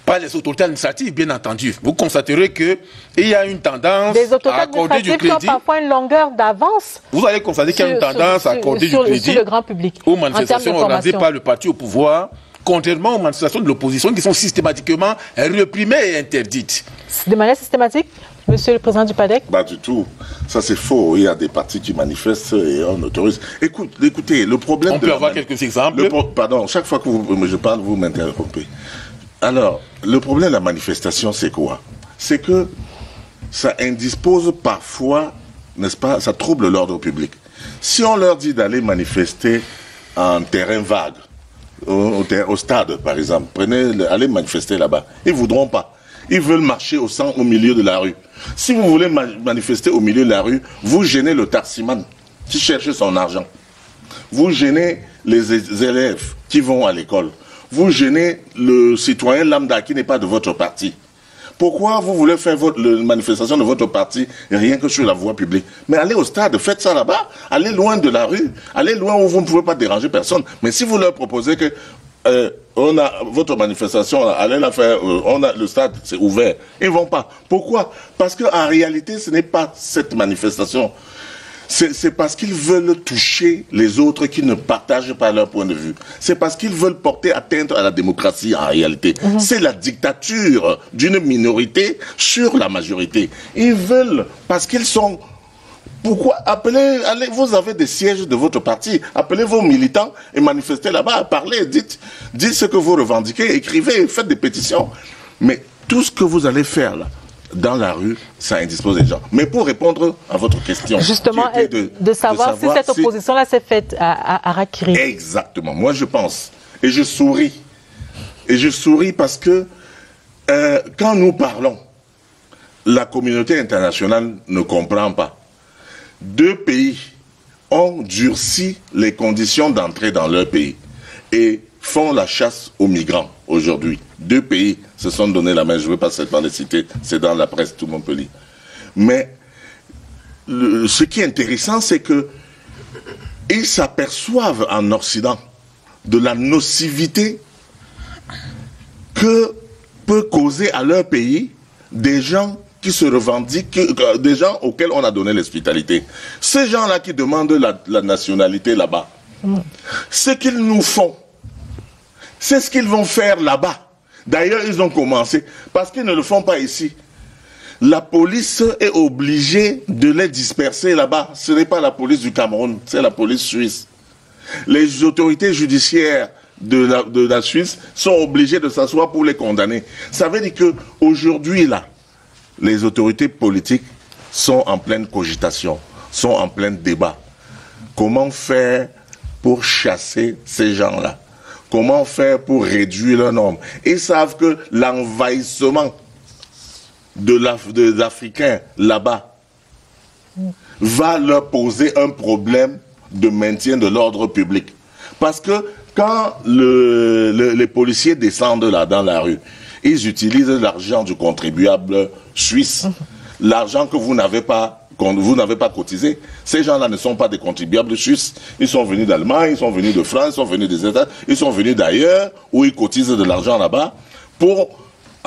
Pas les autorités administratives, bien entendu. Vous constaterez qu'il y a une tendance à accorder du crédit. Qui ont parfois une longueur d'avance. Vous allez constater qu'il y a une tendance à accorder du crédit sur le grand public, aux manifestations organisées par le parti au pouvoir contrairement aux manifestations de l'opposition qui sont systématiquement réprimées et interdites. De manière systématique, Monsieur le Président du PADEC? Pas du tout. Ça, c'est faux. Il y a des partis qui manifestent et on autorise. Écoutez, le problème... On peut avoir quelques exemples. Pardon, chaque fois que je parle, vous m'interrompez. Alors, le problème de la manifestation, c'est quoi? C'est que ça indispose parfois, n'est-ce pas, ça trouble l'ordre public. Si on leur dit d'aller manifester en terrain vague, au stade, par exemple, allez manifester là-bas, ils ne voudront pas. Ils veulent marcher au milieu de la rue. Si vous voulez manifester au milieu de la rue, vous gênez le taximan qui cherche son argent. Vous gênez les élèves qui vont à l'école. Vous gênez le citoyen lambda qui n'est pas de votre parti. Pourquoi vous voulez faire la manifestation de votre parti rien que sur la voie publique? Mais allez au stade, faites ça là-bas, allez loin de la rue, allez loin où vous ne pouvez pas déranger personne. Mais si vous leur proposez que on a votre manifestation, allez la faire, le stade c'est ouvert, ils ne vont pas. Pourquoi? Parce qu'en réalité, ce n'est pas cette manifestation. C'est parce qu'ils veulent toucher les autres qui ne partagent pas leur point de vue. C'est parce qu'ils veulent porter atteinte à la démocratie en réalité. C'est la dictature d'une minorité sur la majorité. Ils veulent, parce qu'ils sont... Pourquoi? Allez, vous avez des sièges de votre parti, appelez vos militants et manifestez là-bas, parlez, dites ce que vous revendiquez, écrivez, faites des pétitions. Mais tout ce que vous allez faire là, dans la rue, ça indispose les gens. Mais pour répondre à votre question... Justement, de savoir si cette opposition-là s'est faite à Rakiri. Exactement. Moi, je pense. Et je souris. Et je souris parce que quand nous parlons, la communauté internationale ne comprend pas. 2 pays ont durci les conditions d'entrée dans leur pays et font la chasse aux migrants aujourd'hui. 2 pays se sont donné la main, je ne veux pas seulement les citer, c'est dans la presse, tout le monde peut lire. Mais ce qui est intéressant, c'est qu'ils s'aperçoivent en Occident de la nocivité que peut causer à leur pays des gens qui se revendiquent, des gens auxquels on a donné l'hospitalité. Ces gens-là qui demandent la nationalité là-bas, ce qu'ils nous font, c'est ce qu'ils vont faire là-bas. D'ailleurs, ils ont commencé, parce qu'ils ne le font pas ici. La police est obligée de les disperser là-bas. Ce n'est pas la police du Cameroun, c'est la police suisse. Les autorités judiciaires de la Suisse sont obligées de s'asseoir pour les condamner. Ça veut dire qu'aujourd'hui, là, les autorités politiques sont en pleine cogitation, sont en plein débat. Comment faire pour chasser ces gens-là? Comment faire pour réduire leur nombre? Ils savent que l'envahissement des Africains là-bas va leur poser un problème de maintien de l'ordre public. Parce que quand les policiers descendent là dans la rue, ils utilisent l'argent du contribuable suisse, l'argent que vous n'avez pas cotisé. Ces gens-là ne sont pas des contribuables suisses. Ils sont venus d'Allemagne, ils sont venus de France, ils sont venus des États, ils sont venus d'ailleurs où ils cotisent de l'argent là-bas pour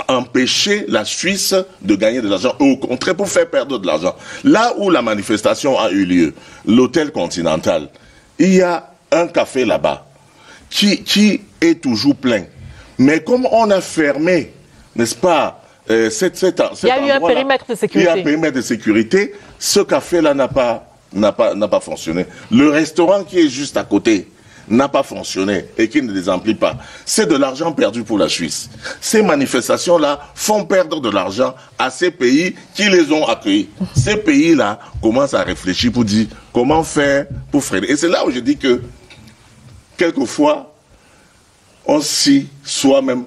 empêcher la Suisse de gagner de l'argent. Au contraire, pour faire perdre de l'argent. Là où la manifestation a eu lieu, l'hôtel Continental, il y a un café là-bas qui est toujours plein. Mais comme on a fermé, n'est-ce pas, il y a eu un périmètre de sécurité. Il y a un périmètre de sécurité. Ce café-là n'a pas fonctionné. Le restaurant qui est juste à côté n'a pas fonctionné et qui ne les emplit pas. C'est de l'argent perdu pour la Suisse. Ces manifestations-là font perdre de l'argent à ces pays qui les ont accueillis. Ces pays-là commencent à réfléchir pour dire comment faire pour freiner. Et c'est là où je dis que quelquefois, on scie soi-même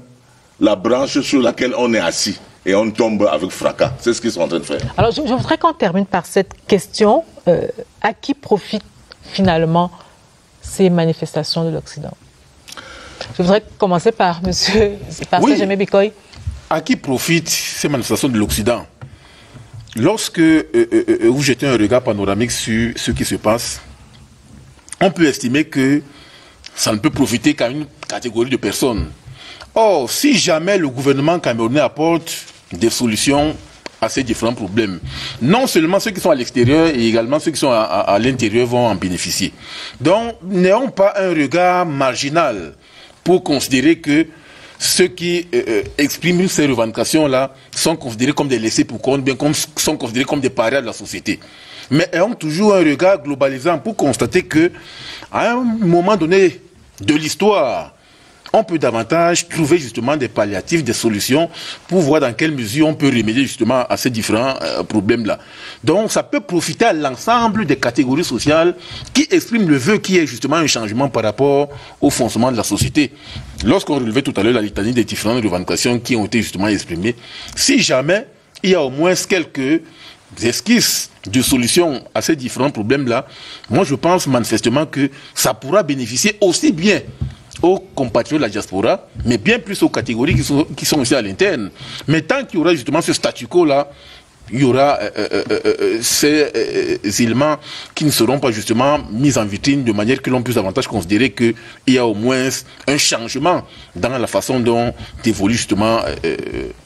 la branche sur laquelle on est assis et on tombe avec fracas. C'est ce qu'ils sont en train de faire. Alors, je voudrais qu'on termine par cette question. À qui profitent finalement ces manifestations de l'Occident? Je voudrais commencer par M. Jemé Bikoy. À qui profitent ces manifestations de l'Occident? Lorsque vous jetez un regard panoramique sur ce qui se passe, on peut estimer que ça ne peut profiter qu'à une catégorie de personnes. Or, si jamais le gouvernement camerounais apporte des solutions à ces différents problèmes, non seulement ceux qui sont à l'extérieur et également ceux qui sont à l'intérieur vont en bénéficier. Donc, n'ayons pas un regard marginal pour considérer que ceux qui expriment ces revendications-là sont considérés comme des laissés pour compte, bien comme sont considérés comme des parias de la société. Mais ayant toujours un regard globalisant pour constater que, à un moment donné de l'histoire, on peut davantage trouver justement des palliatifs, des solutions pour voir dans quelle mesure on peut remédier justement à ces différents problèmes-là. Donc ça peut profiter à l'ensemble des catégories sociales qui expriment le vœu qu'il y ait justement un changement par rapport au fonctionnement de la société. Lorsqu'on relevait tout à l'heure la litanie des différentes revendications qui ont été justement exprimées, si jamais il y a au moins quelques esquisses de solutions à ces différents problèmes-là, moi je pense manifestement que ça pourra bénéficier aussi bien aux compatriotes de la diaspora, mais bien plus aux catégories qui sont aussi à l'interne. Mais tant qu'il y aura justement ce statu quo-là, il y aura ces éléments qui ne seront pas justement mis en vitrine de manière que l'on puisse davantage considérer qu'il y a au moins un changement dans la façon dont évoluent justement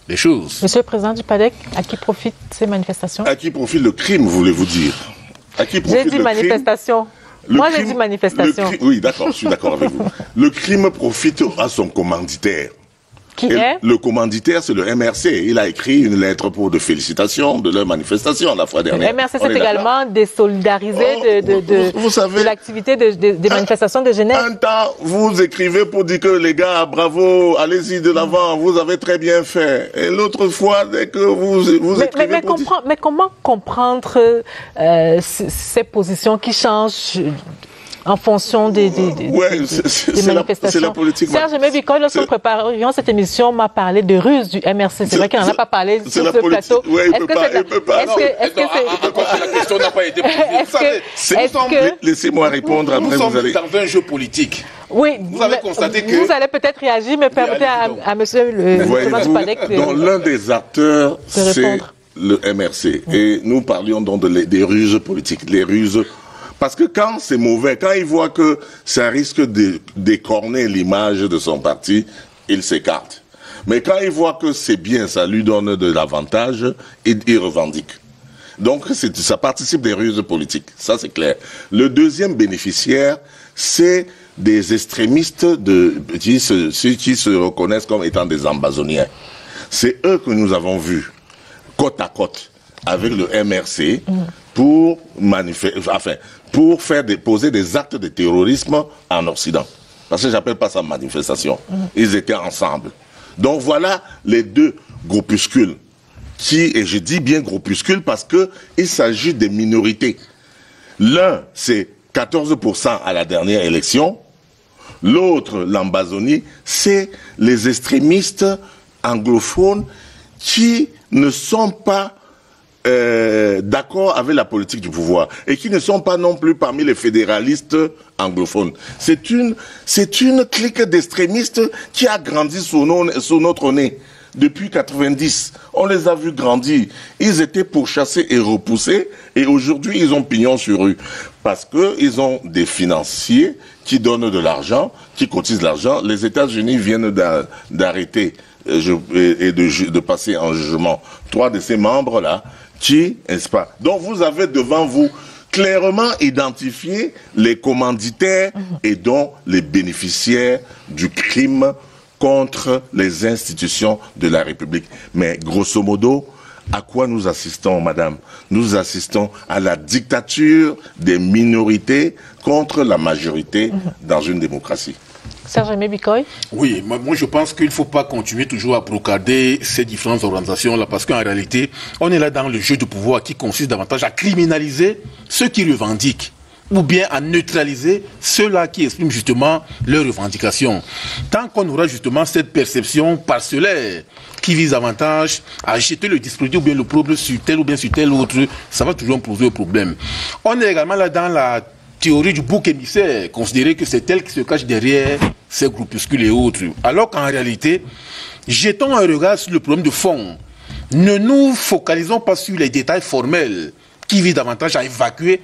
les choses. Monsieur le Président du PADEC, à qui profitent ces manifestations? À qui profite le crime, voulez-vous dire? À qui profite J'ai dit manifestation. Moi, j'ai dit manifestation. Oui, d'accord, je suis d'accord avec vous. Le crime profite à son commanditaire. Qui est? Le commanditaire, c'est le MRC. Il a écrit une lettre de félicitations de leur manifestation la fois dernière. Le MRC s'est également désolidarisé de l'activité des manifestations de Genève. Un temps, vous écrivez pour dire que les gars, bravo, allez-y de l'avant, vous avez très bien fait. Et l'autre fois, dès que vous écrivez mais comment comprendre ces positions qui changent en fonction des manifestations? C'est la politique. Serge Bikoy, lorsqu'on préparions cette émission, m'a parlé de ruse du MRC. C'est vrai qu'il n'en a pas parlé sur ce plateau. Oui, il ne peut pas. La question n'a pas été posée. Laissez-moi répondre. Nous sommes dans un jeu politique. Oui, vous avez constaté que... Vous allez peut-être réagir, mais permettez à monsieur le Thomas Padec de... Donc l'un des acteurs, c'est le MRC. Et nous parlions donc des ruses politiques. Les ruses... Parce que quand c'est mauvais, quand il voit que ça risque de décorner l'image de son parti, il s'écarte. Mais quand il voit que c'est bien, ça lui donne de l'avantage, il revendique. Donc ça participe des ruses politiques, ça c'est clair. Le deuxième bénéficiaire, c'est des extrémistes qui se reconnaissent comme étant des ambazoniens. C'est eux que nous avons vus, côte à côte, avec le MRC, pour poser des actes de terrorisme en Occident. Parce que j'appelle pas ça manifestation. Ils étaient ensemble. Donc voilà les deux groupuscules et je dis bien groupuscules parce que il s'agit des minorités. L'un, c'est 14% à la dernière élection. L'autre, l'Ambazonie, c'est les extrémistes anglophones qui ne sont pas d'accord avec la politique du pouvoir et qui ne sont pas non plus parmi les fédéralistes anglophones. C'est une clique d'extrémistes qui a grandi sous notre nez depuis 90. On les a vus grandir. Ils étaient pourchassés et repoussés et aujourd'hui ils ont pignon sur rue parce que ils ont des financiers qui donnent de l'argent, qui cotisent l'argent. Les États-Unis viennent d'arrêter et de passer en jugement 3 de ces membres-là qui, n'est-ce pas? Donc vous avez devant vous clairement identifié les commanditaires et donc les bénéficiaires du crime contre les institutions de la République. Mais grosso modo, à quoi nous assistons, madame? Nous assistons à la dictature des minorités contre la majorité dans une démocratie. Serge Bikoy? Oui, moi je pense qu'il ne faut pas continuer toujours à brocarder ces différentes organisations-là parce qu'en réalité, on est là dans le jeu de pouvoir qui consiste davantage à criminaliser ceux qui revendiquent ou bien à neutraliser ceux-là qui expriment justement leurs revendications. Tant qu'on aura justement cette perception parcellaire qui vise davantage à jeter le dispositif ou bien le problème sur tel ou bien sur tel autre, ça va toujours poser un problème. On est également là dans la théorie du bouc émissaire, considérer que c'est elle qui se cache derrière ces groupuscules et autres. Alors qu'en réalité, jetons un regard sur le problème de fond. Ne nous focalisons pas sur les détails formels qui visent davantage à évacuer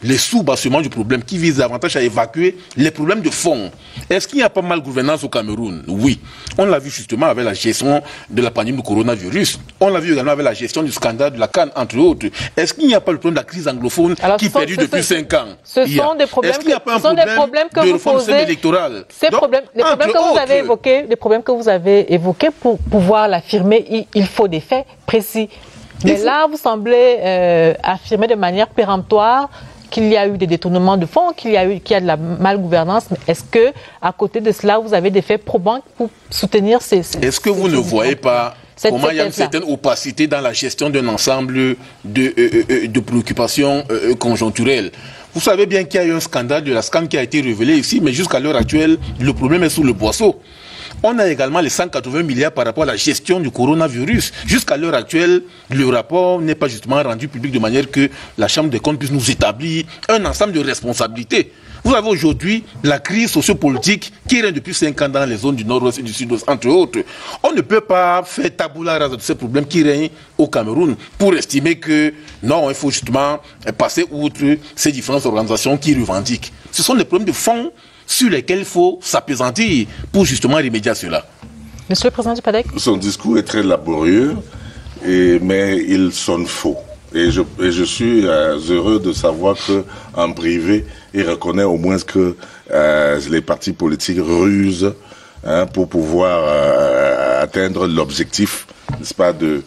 les sous-bassements du problème qui visent davantage à évacuer les problèmes de fond. Est-ce qu'il n'y a pas mal gouvernance au Cameroun? Oui. On l'a vu justement avec la gestion de la pandémie du coronavirus. On l'a vu également avec la gestion du scandale de la CAN, entre autres. Est-ce qu'il n'y a pas le problème de la crise anglophone qui perdure depuis 5 ans? Ce sont des problèmes que vous posez. Les problèmes que vous avez évoqués, pour pouvoir l'affirmer, il faut des faits précis. Mais là, vous semblez affirmer de manière péremptoire qu'il y a eu des détournements de fonds, qu'il y a de la malgouvernance. Mais est-ce que, à côté de cela, vous avez des faits probants pour soutenir ces est-ce que vous ne voyez pas comment il y a une certaine opacité dans la gestion d'un ensemble de préoccupations conjoncturelles? Vous savez bien qu'il y a eu un scandale de la SCAN qui a été révélé ici, mais jusqu'à l'heure actuelle, le problème est sous le boisseau. On a également les 180 milliards par rapport à la gestion du coronavirus. Jusqu'à l'heure actuelle, le rapport n'est pas justement rendu public de manière que la Chambre des comptes puisse nous établir un ensemble de responsabilités. Vous avez aujourd'hui la crise sociopolitique qui règne depuis 5 ans dans les zones du nord-ouest et du sud-ouest, entre autres. On ne peut pas faire tabula rasa de ces problèmes qui règnent au Cameroun pour estimer que non, il faut justement passer outre ces différentes organisations qui revendiquent. Ce sont des problèmes de fond sur lesquels il faut s'apaisantir pour justement remédier à cela. Monsieur le Président du PADEC. Son discours est très laborieux, mais il sonne faux. Et je suis heureux de savoir qu'en privé, il reconnaît au moins que les partis politiques rusent pour pouvoir atteindre l'objectif, n'est-ce pas, de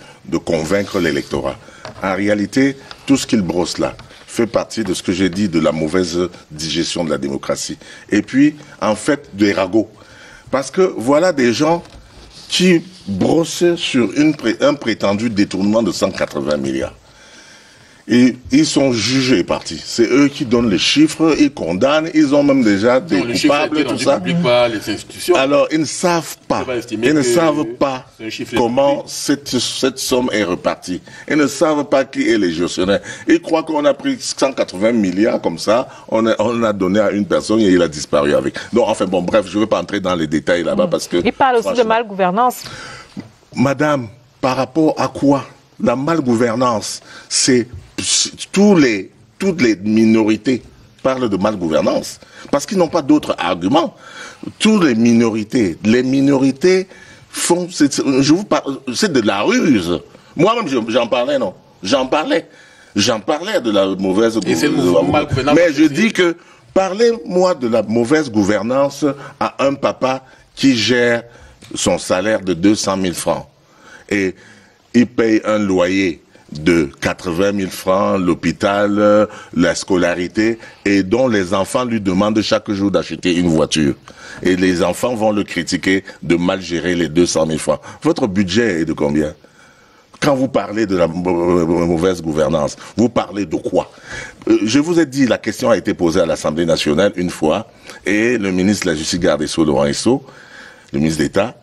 convaincre l'électorat. En réalité, tout ce qu'il brosse là fait partie de ce que j'ai dit de la mauvaise digestion de la démocratie. Et puis, en fait, des ragots. Parce que voilà des gens qui brossent sur un prétendu détournement de 180 milliards. Et ils sont jugés partis. C'est eux qui donnent les chiffres, ils condamnent, ils ont même déjà des coupables, tout ça. Pas les institutions. Alors, ils ne savent pas. Ils ne savent pas comment cette somme est repartie. Ils ne savent pas qui est les gestionnaire. Ils croient qu'on a pris 180 milliards comme ça, on a donné à une personne et il a disparu avec. Donc, enfin, bon, bref, je ne veux pas entrer dans les détails là-bas parce que... Il parle aussi de malgouvernance. Madame, par rapport à quoi? La malgouvernance, c'est... toutes les minorités parlent de malgouvernance parce qu'ils n'ont pas d'autres arguments. Toutes les minorités font, c'est de la ruse. Moi-même, j'en parlais, non? J'en parlais de la mauvaise gouvernance. Mais je dis que parlez-moi de la mauvaise gouvernance à un papa qui gère son salaire de 200 000 francs et il paye un loyer de 80 000 francs, l'hôpital, la scolarité, et dont les enfants lui demandent chaque jour d'acheter une voiture. Et les enfants vont le critiquer de mal gérer les 200 000 francs. Votre budget est de combien? Quand vous parlez de la mauvaise gouvernance, vous parlez de quoi? Je vous ai dit, la question a été posée à l'Assemblée nationale une fois, et le ministre de la Justice, garde des Sceaux, Laurent Esso, le ministre d'État,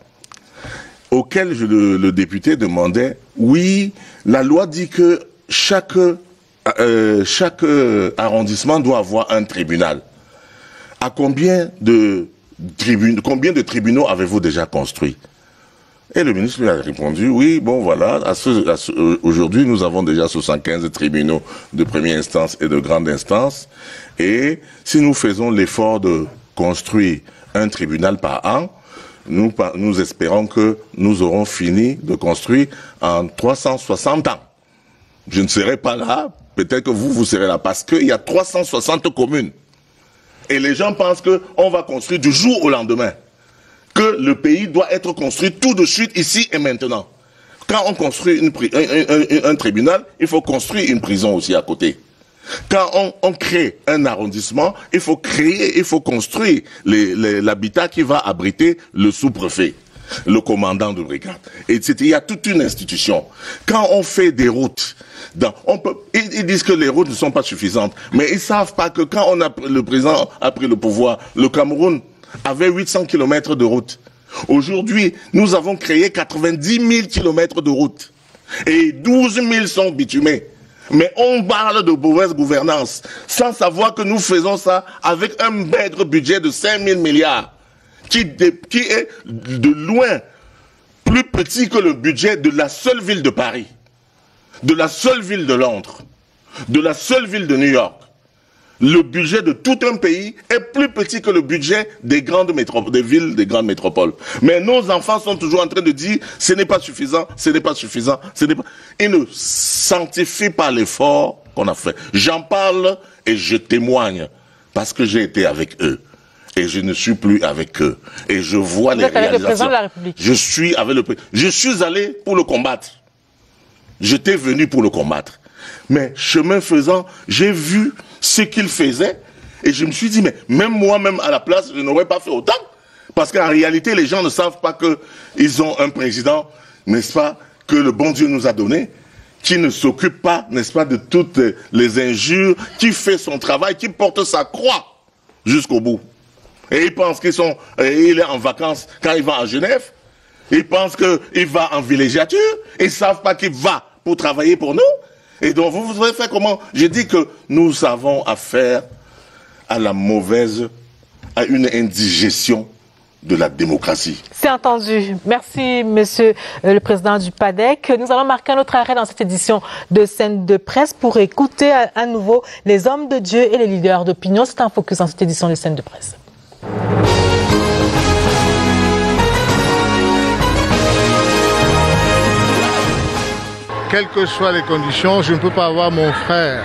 auquel le député demandait, oui, la loi dit que chaque arrondissement doit avoir un tribunal. À combien de tribunaux avez-vous déjà construit? Et le ministre lui a répondu, oui, bon voilà, aujourd'hui nous avons déjà 75 tribunaux de première instance et de grande instance, et si nous faisons l'effort de construire un tribunal par an, nous espérons que nous aurons fini de construire en 360 ans. Je ne serai pas là, peut-être que vous serez là, parce qu'il y a 360 communes. Et les gens pensent qu'on va construire du jour au lendemain. Que le pays doit être construit tout de suite, ici et maintenant. Quand on construit un tribunal, il faut construire une prison aussi à côté. Quand on crée un arrondissement, il faut construire l'habitat qui va abriter le sous-préfet, le commandant de brigade. Et il y a toute une institution. Quand on fait des routes, ils disent que les routes ne sont pas suffisantes, mais ils savent pas que quand le président a pris le pouvoir, le Cameroun avait 800 km de routes. Aujourd'hui, nous avons créé 90 000 km de routes. Et 12 000 sont bitumés. Mais on parle de mauvaise gouvernance, sans savoir que nous faisons ça avec un maigre budget de 5 000 milliards, qui est de loin plus petit que le budget de la seule ville de Paris, de la seule ville de Londres, de la seule ville de New York. Le budget de tout un pays est plus petit que le budget des grandes métropoles, des villes, des grandes métropoles. Mais nos enfants sont toujours en train de dire ce n'est pas suffisant, ce n'est pas suffisant, ce n'est pas. Ils ne sanctifient pas l'effort qu'on a fait. J'en parle et je témoigne parce que j'ai été avec eux. Et je ne suis plus avec eux. Et je vois les réalisations. Avec le président de la République. Je suis avec le président. Je suis allé pour le combattre. J'étais venu pour le combattre. Mais chemin faisant, j'ai vu ce qu'il faisait et je me suis dit, mais même moi-même à la place, je n'aurais pas fait autant. Parce qu'en réalité, les gens ne savent pas qu'ils ont un président, n'est-ce pas, que le bon Dieu nous a donné, qui ne s'occupe pas, n'est-ce pas, de toutes les injures, qui fait son travail, qui porte sa croix jusqu'au bout. Et ils pensent qu'il est en vacances quand il va à Genève. Ils pensent qu'il va en villégiature. Ils ne savent pas qu'il va pour travailler pour nous. Et donc, vous voudrez faire comment? Je dis que nous avons affaire à à une indigestion de la démocratie. C'est entendu. Merci, monsieur le président du PADEC. Nous allons marquer un autre arrêt dans cette édition de Scène de Presse pour écouter à nouveau les hommes de Dieu et les leaders d'opinion. C'est un focus dans cette édition de Scène de Presse. Quelles que soient les conditions, je ne peux pas avoir mon frère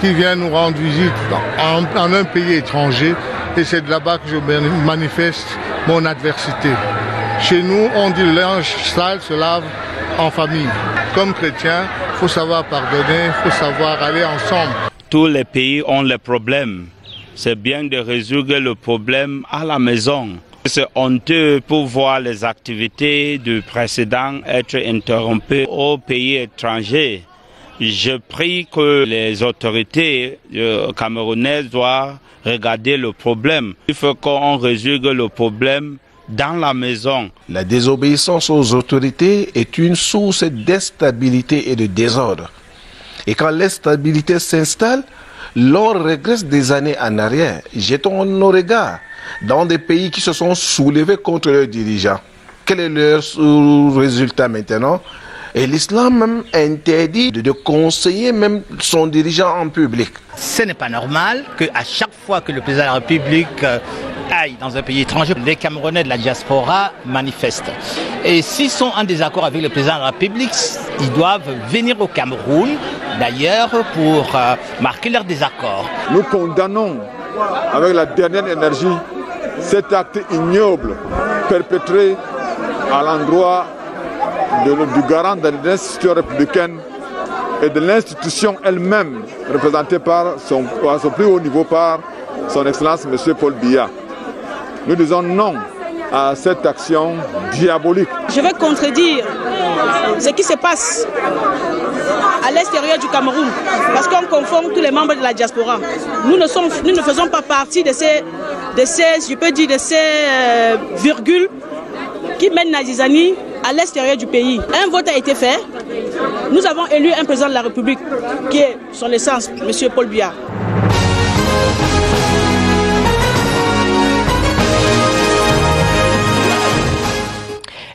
qui vient nous rendre visite en un pays étranger et c'est de là-bas que je manifeste mon adversité. Chez nous, on dit le linge sale se lave en famille. Comme chrétien, il faut savoir pardonner, il faut savoir aller ensemble. Tous les pays ont les problèmes. C'est bien de résoudre le problème à la maison. C'est honteux pour voir les activités du précédent être interrompues au pays étranger. Je prie que les autorités camerounaises doivent regarder le problème. Il faut qu'on résoudre le problème dans la maison. La désobéissance aux autorités est une source d'instabilité et de désordre. Et quand l'instabilité s'installe, l'on régresse des années en arrière. Jetons nos regards dans des pays qui se sont soulevés contre leurs dirigeants. Quel est leur résultat maintenant? Et l'islam même interdit de conseiller même son dirigeant en public. Ce n'est pas normal qu'à chaque fois que le président de la République aille dans un pays étranger, les Camerounais de la diaspora manifestent. Et s'ils sont en désaccord avec le président de la République, ils doivent venir au Cameroun, d'ailleurs, pour marquer leur désaccord. Nous condamnons avec la dernière énergie cet acte ignoble perpétré à l'endroit du garant de l'institution républicaine et de l'institution elle-même représentée à son plus haut niveau par son Excellence M. Paul Biya. Nous disons non à cette action diabolique. Je veux contredire ce qui se passe à l'extérieur du Cameroun, parce qu'on confond tous les membres de la diaspora. Nous ne faisons pas partie de ces virgules qui mènent Nazizani à l'extérieur du pays. Un vote a été fait. Nous avons élu un président de la République qui est son essence, M. Paul Biya.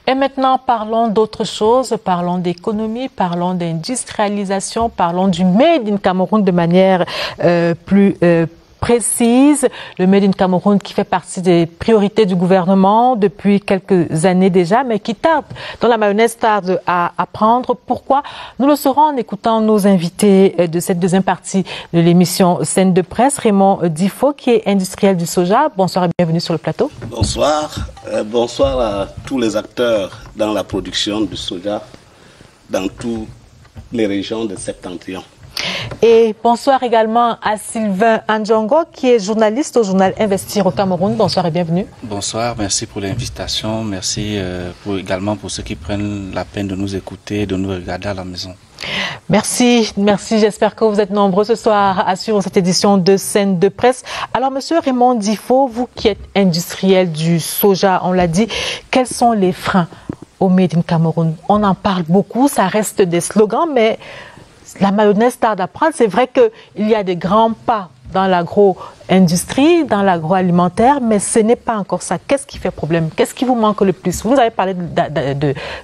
Et maintenant, parlons d'autre chose, parlons d'économie, parlons d'industrialisation, parlons du Made in Cameroun de manière plus précise. Le Made in Cameroun qui fait partie des priorités du gouvernement depuis quelques années déjà, mais qui tarde, dont la mayonnaise tarde à prendre. Pourquoi? Nous le saurons en écoutant nos invités de cette deuxième partie de l'émission Scène de Presse. Raymond Difo, qui est industriel du soja. Bonsoir et bienvenue sur le plateau. Bonsoir. Bonsoir à tous les acteurs dans la production du soja dans toutes les régions de Septentrion. Et bonsoir également à Sylvain Andjongo, qui est journaliste au journal Investir au Cameroun. Bonsoir et bienvenue. Bonsoir, merci pour l'invitation. Merci également pour ceux qui prennent la peine de nous écouter et de nous regarder à la maison. Merci. J'espère que vous êtes nombreux ce soir à suivre cette édition de Scène de Presse. Alors, monsieur Raymond Difo, vous qui êtes industriel du soja, on l'a dit, quels sont les freins au Made in Cameroun? On en parle beaucoup, ça reste des slogans, mais la mayonnaise tarde à prendre. C'est vrai qu'il y a des grands pas dans l'agro-industrie, dans l'agroalimentaire, mais ce n'est pas encore ça. Qu'est-ce qui fait problème? Qu'est-ce qui vous manque le plus? Vous nous avez parlé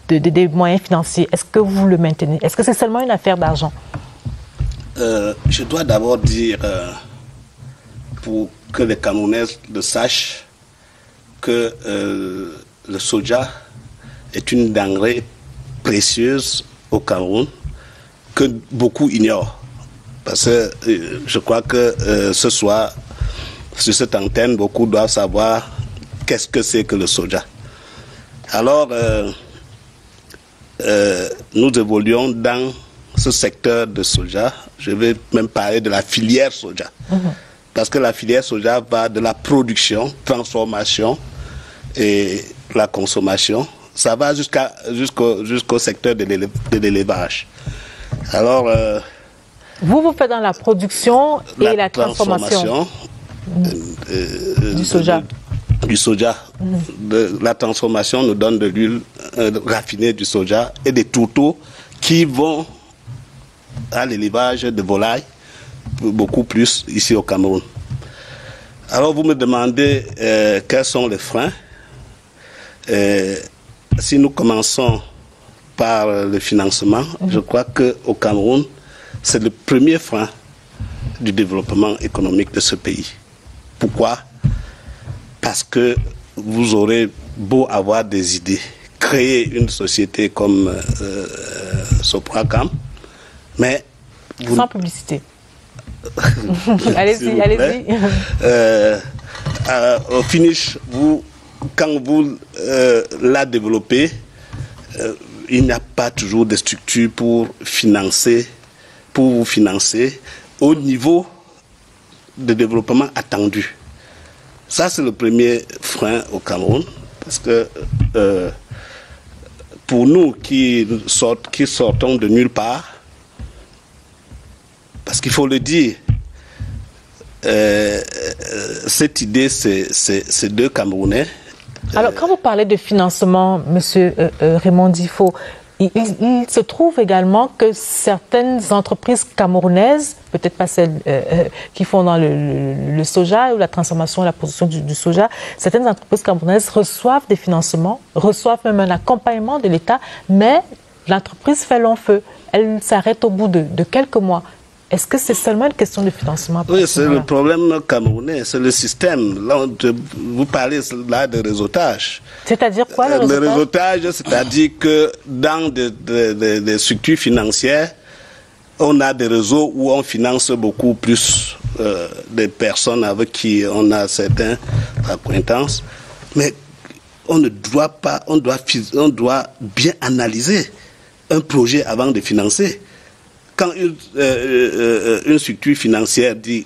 des moyens financiers. Est-ce que vous le maintenez? Est-ce que c'est seulement une affaire d'argent? Je dois d'abord dire pour que les Camerounais le sachent que le soja est une denrée précieuse au Cameroun que beaucoup ignorent. Parce que je crois que ce soir, sur cette antenne, beaucoup doivent savoir qu'est-ce que c'est que le soja. Alors, nous évoluons dans ce secteur de soja. Je vais même parler de la filière soja. Parce que la filière soja va de la production, transformation et la consommation. Ça va jusqu'au secteur de l'élevage. Alors, vous faites dans la production et la transformation du soja. Du soja. La transformation nous donne de l'huile raffinée du soja et des tourteaux qui vont à l'élevage de volailles, beaucoup plus ici au Cameroun. Alors vous me demandez quels sont les freins. Si nous commençons par le financement, je crois qu'au Cameroun, c'est le premier frein du développement économique de ce pays. Pourquoi? Parce que vous aurez beau avoir des idées, créer une société comme Sopracam, mais... Sans publicité. Allez-y, allez-y. Au finish, quand vous la développez, il n'y a pas toujours de structure pour vous financer au niveau de développement attendu. Ça, c'est le premier frein au Cameroun, parce que pour nous qui sortons de nulle part, parce qu'il faut le dire, cette idée, c'est deux Camerounais. Alors, quand vous parlez de financement, M. Raymond Difo, il se trouve également que certaines entreprises camerounaises, peut-être pas celles qui font dans le soja ou la transformation et la production du soja, certaines entreprises camerounaises reçoivent des financements, reçoivent même un accompagnement de l'État, mais l'entreprise fait long feu. Elle s'arrête au bout de quelques mois. Est-ce que c'est seulement une question de financement? Oui, c'est le problème camerounais, c'est le système. Là, vous parlez là de réseautage. C'est-à-dire quoi, le réseautage? Le réseautage, c'est-à-dire que dans des structures financières, on a des réseaux où on finance beaucoup plus des personnes avec qui on a certaines acquaintances. Mais on ne doit pas, on doit bien analyser un projet avant de financer. Quand une structure financière dit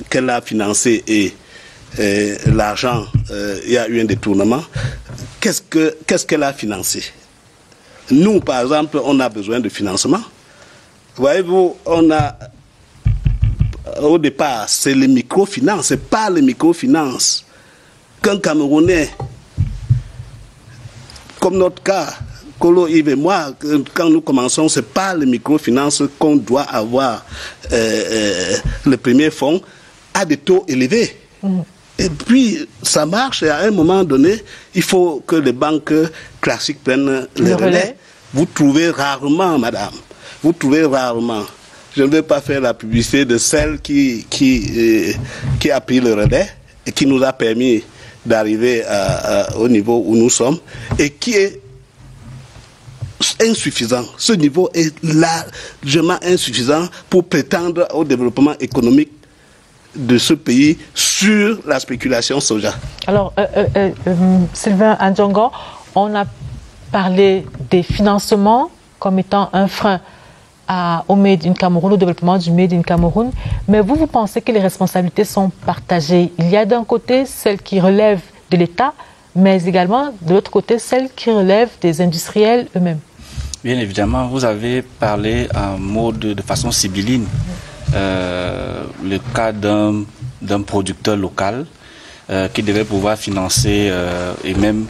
qu'elle a financé et l'argent, il y a eu un détournement, qu'est-ce qu'elle a financé? Nous, par exemple, on a besoin de financement. Voyez-vous, au départ, c'est les microfinances, c'est pas les microfinances. Qu'un Camerounais, comme notre cas, Kolo, Yves et moi, quand nous commençons, ce n'est pas les microfinances qu'on doit avoir le premier fonds à des taux élevés. Et puis, ça marche et à un moment donné, il faut que les banques classiques prennent le relais. Vous trouvez rarement, madame, vous trouvez rarement. Je ne vais pas faire la publicité de celle qui a pris le relais et qui nous a permis d'arriver au niveau où nous sommes et qui est insuffisant. Ce niveau est largement insuffisant pour prétendre au développement économique de ce pays sur la spéculation soja. Alors, Sylvain Andjongo, on a parlé des financements comme étant un frein au Made in Cameroun, au développement du Made in Cameroun, mais vous pensez que les responsabilités sont partagées. Il y a d'un côté celles qui relèvent de l'État, mais également de l'autre côté celles qui relèvent des industriels eux-mêmes. Bien évidemment, vous avez parlé en mot de façon sibylline. Le cas d'un producteur local qui devait pouvoir financer et même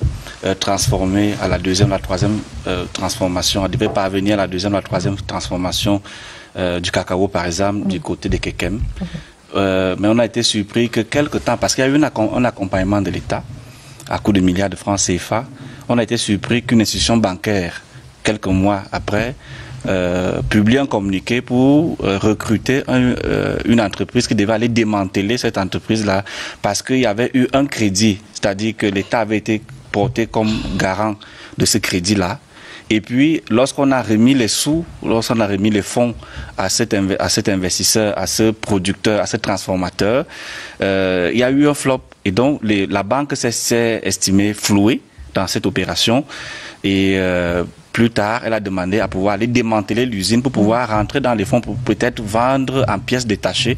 transformer à la deuxième, la troisième transformation. On devait parvenir à la deuxième, la troisième transformation du cacao, par exemple, du côté de Kekem. Mais on a été surpris que quelque temps, parce qu'il y a eu un accompagnement de l'État à coût de milliards de francs CFA, on a été surpris qu'une institution bancaire, quelques mois après, publié un communiqué pour recruter une entreprise qui devait aller démanteler cette entreprise-là parce qu'il y avait eu un crédit, c'est-à-dire que l'État avait été porté comme garant de ce crédit-là. Et puis, lorsqu'on a remis les sous, lorsqu'on a remis les fonds à cet investisseur, à ce producteur, à ce transformateur, il y a eu un flop. Et donc, la banque s'est estimée flouée dans cette opération. Et plus tard, elle a demandé à pouvoir aller démanteler l'usine pour pouvoir rentrer dans les fonds pour peut-être vendre en pièces détachées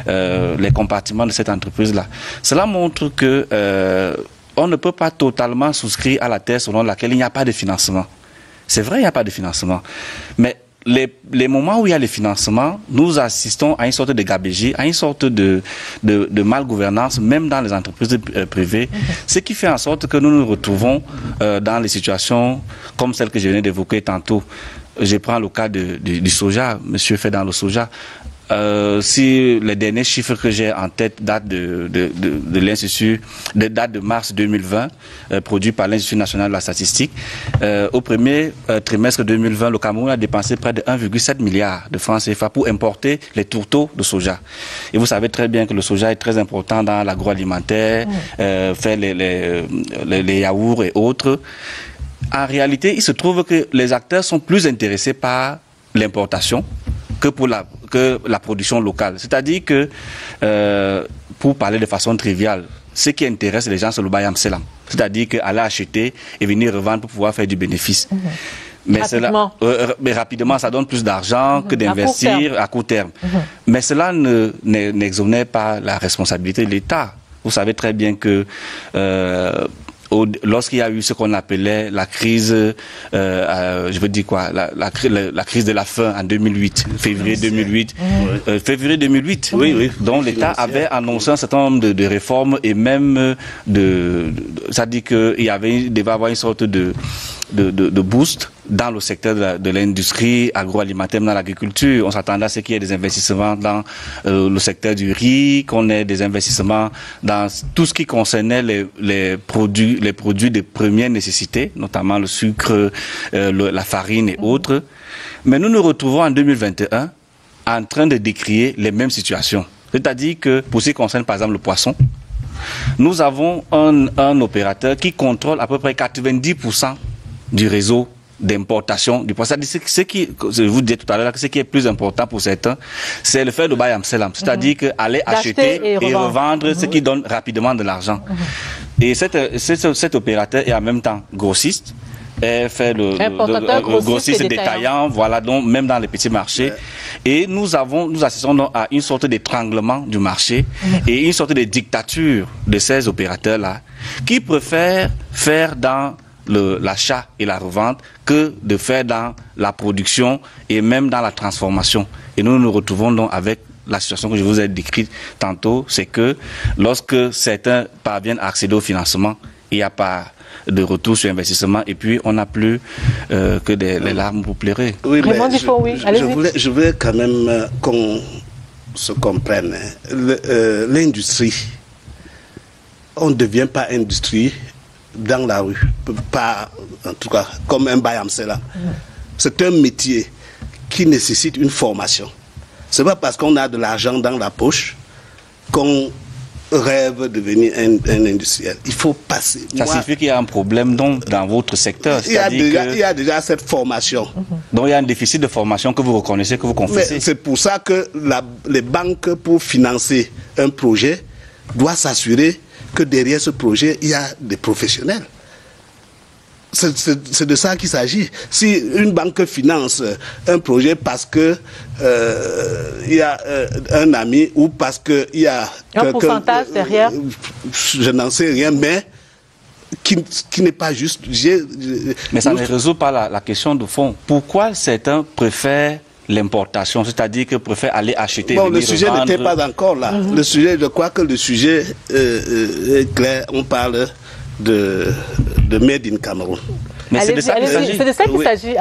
les compartiments de cette entreprise-là. Cela montre que on ne peut pas totalement souscrire à la thèse selon laquelle il n'y a pas de financement. C'est vrai, il n'y a pas de financement. Mais les moments où il y a le financement, nous assistons à une sorte de gabégie, à une sorte de malgouvernance, même dans les entreprises privées, ce qui fait en sorte que nous nous retrouvons dans les situations comme celle que je venais d'évoquer tantôt. Je prends le cas du soja, monsieur fait dans le soja. Si les derniers chiffres que j'ai en tête datent de l'Institut, date de mars 2020, produit par l'Institut national de la statistique, au premier trimestre 2020, le Cameroun a dépensé près de 1,7 milliard de francs CFA pour importer les tourteaux de soja. Et vous savez très bien que le soja est très important dans l'agroalimentaire, faire les yaourts et autres. En réalité, il se trouve que les acteurs sont plus intéressés par l'importation que pour la production locale. C'est-à-dire que, pour parler de façon triviale, ce qui intéresse les gens, c'est le bayam selam. C'est-à-dire qu'aller acheter et venir revendre pour pouvoir faire du bénéfice. Mais rapidement. Mais rapidement, ça donne plus d'argent que d'investir à court terme. Mais cela n'exonère pas la responsabilité de l'État. Vous savez très bien que lorsqu'il y a eu ce qu'on appelait la crise, je veux dire quoi, la crise de la faim en 2008, février 2008. Février 2008, oui. Donc l'État avait annoncé un certain nombre de réformes et même ça dit qu'il devait avoir une sorte de boost dans le secteur de l'industrie agroalimentaire, dans l'agriculture. On s'attendait à ce qu'il y ait des investissements dans le secteur du riz, qu'on ait des investissements dans tout ce qui concernait les produits de première nécessité, notamment le sucre, la farine et autres. Mais nous nous retrouvons en 2021 en train de décrier les mêmes situations. C'est-à-dire que pour ce qui concerne par exemple le poisson, nous avons un opérateur qui contrôle à peu près 90% du réseau d'importation du poisson. Ce qui, je vous disais tout à l'heure, ce qui est plus important pour certains, c'est le fait de bayam selam, c'est-à-dire aller acheter et revendre, ce qui donne rapidement de l'argent. Et cet opérateur est en même temps grossiste, et fait le grossiste détaillant, voilà, donc même dans les petits marchés. Et nous assistons donc à une sorte d'étranglement du marché et une sorte de dictature de ces opérateurs-là qui préfèrent faire dans l'achat et la revente que de faire dans la production et même dans la transformation. Et nous nous retrouvons donc avec la situation que je vous ai décrite tantôt, c'est que lorsque certains parviennent à accéder au financement, il n'y a pas de retour sur investissement et puis on n'a plus que les larmes pour pleurer. Oui, mais je voulais quand même qu'on se comprenne. L'industrie, on ne devient pas industrie dans la rue, pas en tout cas comme un bayam selam. C'est un métier qui nécessite une formation. C'est pas parce qu'on a de l'argent dans la poche qu'on rêve de devenir un industriel. Il faut passer. Ça signifie qu'il y a un problème donc dans votre secteur. Il y a déjà cette formation. Donc il y a un déficit de formation que vous reconnaissez, que vous confessez. C'est pour ça que les banques, pour financer un projet, doivent s'assurer que derrière ce projet, il y a des professionnels. C'est de ça qu'il s'agit. Si une banque finance un projet parce que il y a un ami ou parce qu'il y a un pourcentage derrière, je n'en sais rien, mais qui n'est pas juste. Mais ça ne résout pas la question de fond. Pourquoi certains préfèrent l'importation, c'est-à-dire que préfèrent aller acheter. Bon, le sujet n'était pas encore là. Le sujet, je crois que le sujet est clair. On parle de Made in Cameroun. Mais c'est de ça qu'il s'agit. C'est de ça qu'il s'agit,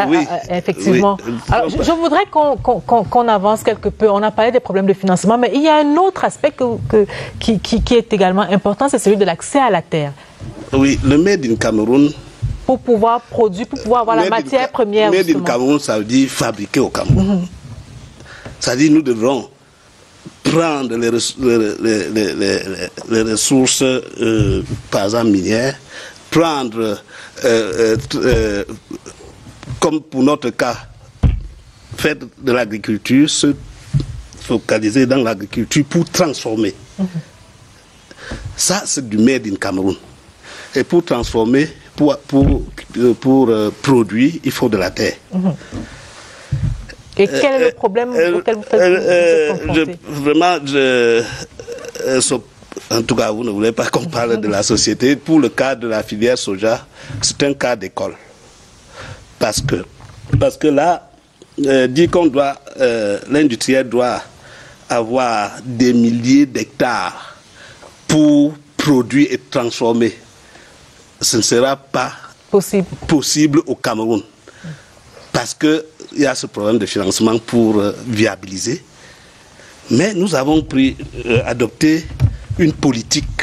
effectivement. Oui. Alors, je voudrais qu'on avance quelque peu. On a parlé des problèmes de financement, mais il y a un autre aspect qui est également important, c'est celui de l'accès à la terre. Oui, le Made in Cameroun pour pouvoir produire, pour pouvoir avoir la matière première. Made in Cameroun, ça veut dire fabriquer au Cameroun. Ça veut dire nous devrons prendre les ressources, par exemple minières, prendre, comme pour notre cas, faire de l'agriculture, se focaliser dans l'agriculture pour transformer. Ça, c'est du made in Cameroun. Et pour transformer, pour produire, il faut de la terre. Et quel est le problème auquel vous faites vraiment, en tout cas, vous ne voulez pas qu'on parle de la société. Pour le cas de la filière soja, c'est un cas d'école. Parce que là, dit qu'on doit, l'industriel doit avoir des milliers d'hectares pour produire et transformer. Ce ne sera pas possible au Cameroun. Parce qu'il y a ce problème de financement pour viabiliser. Mais nous avons adopté une politique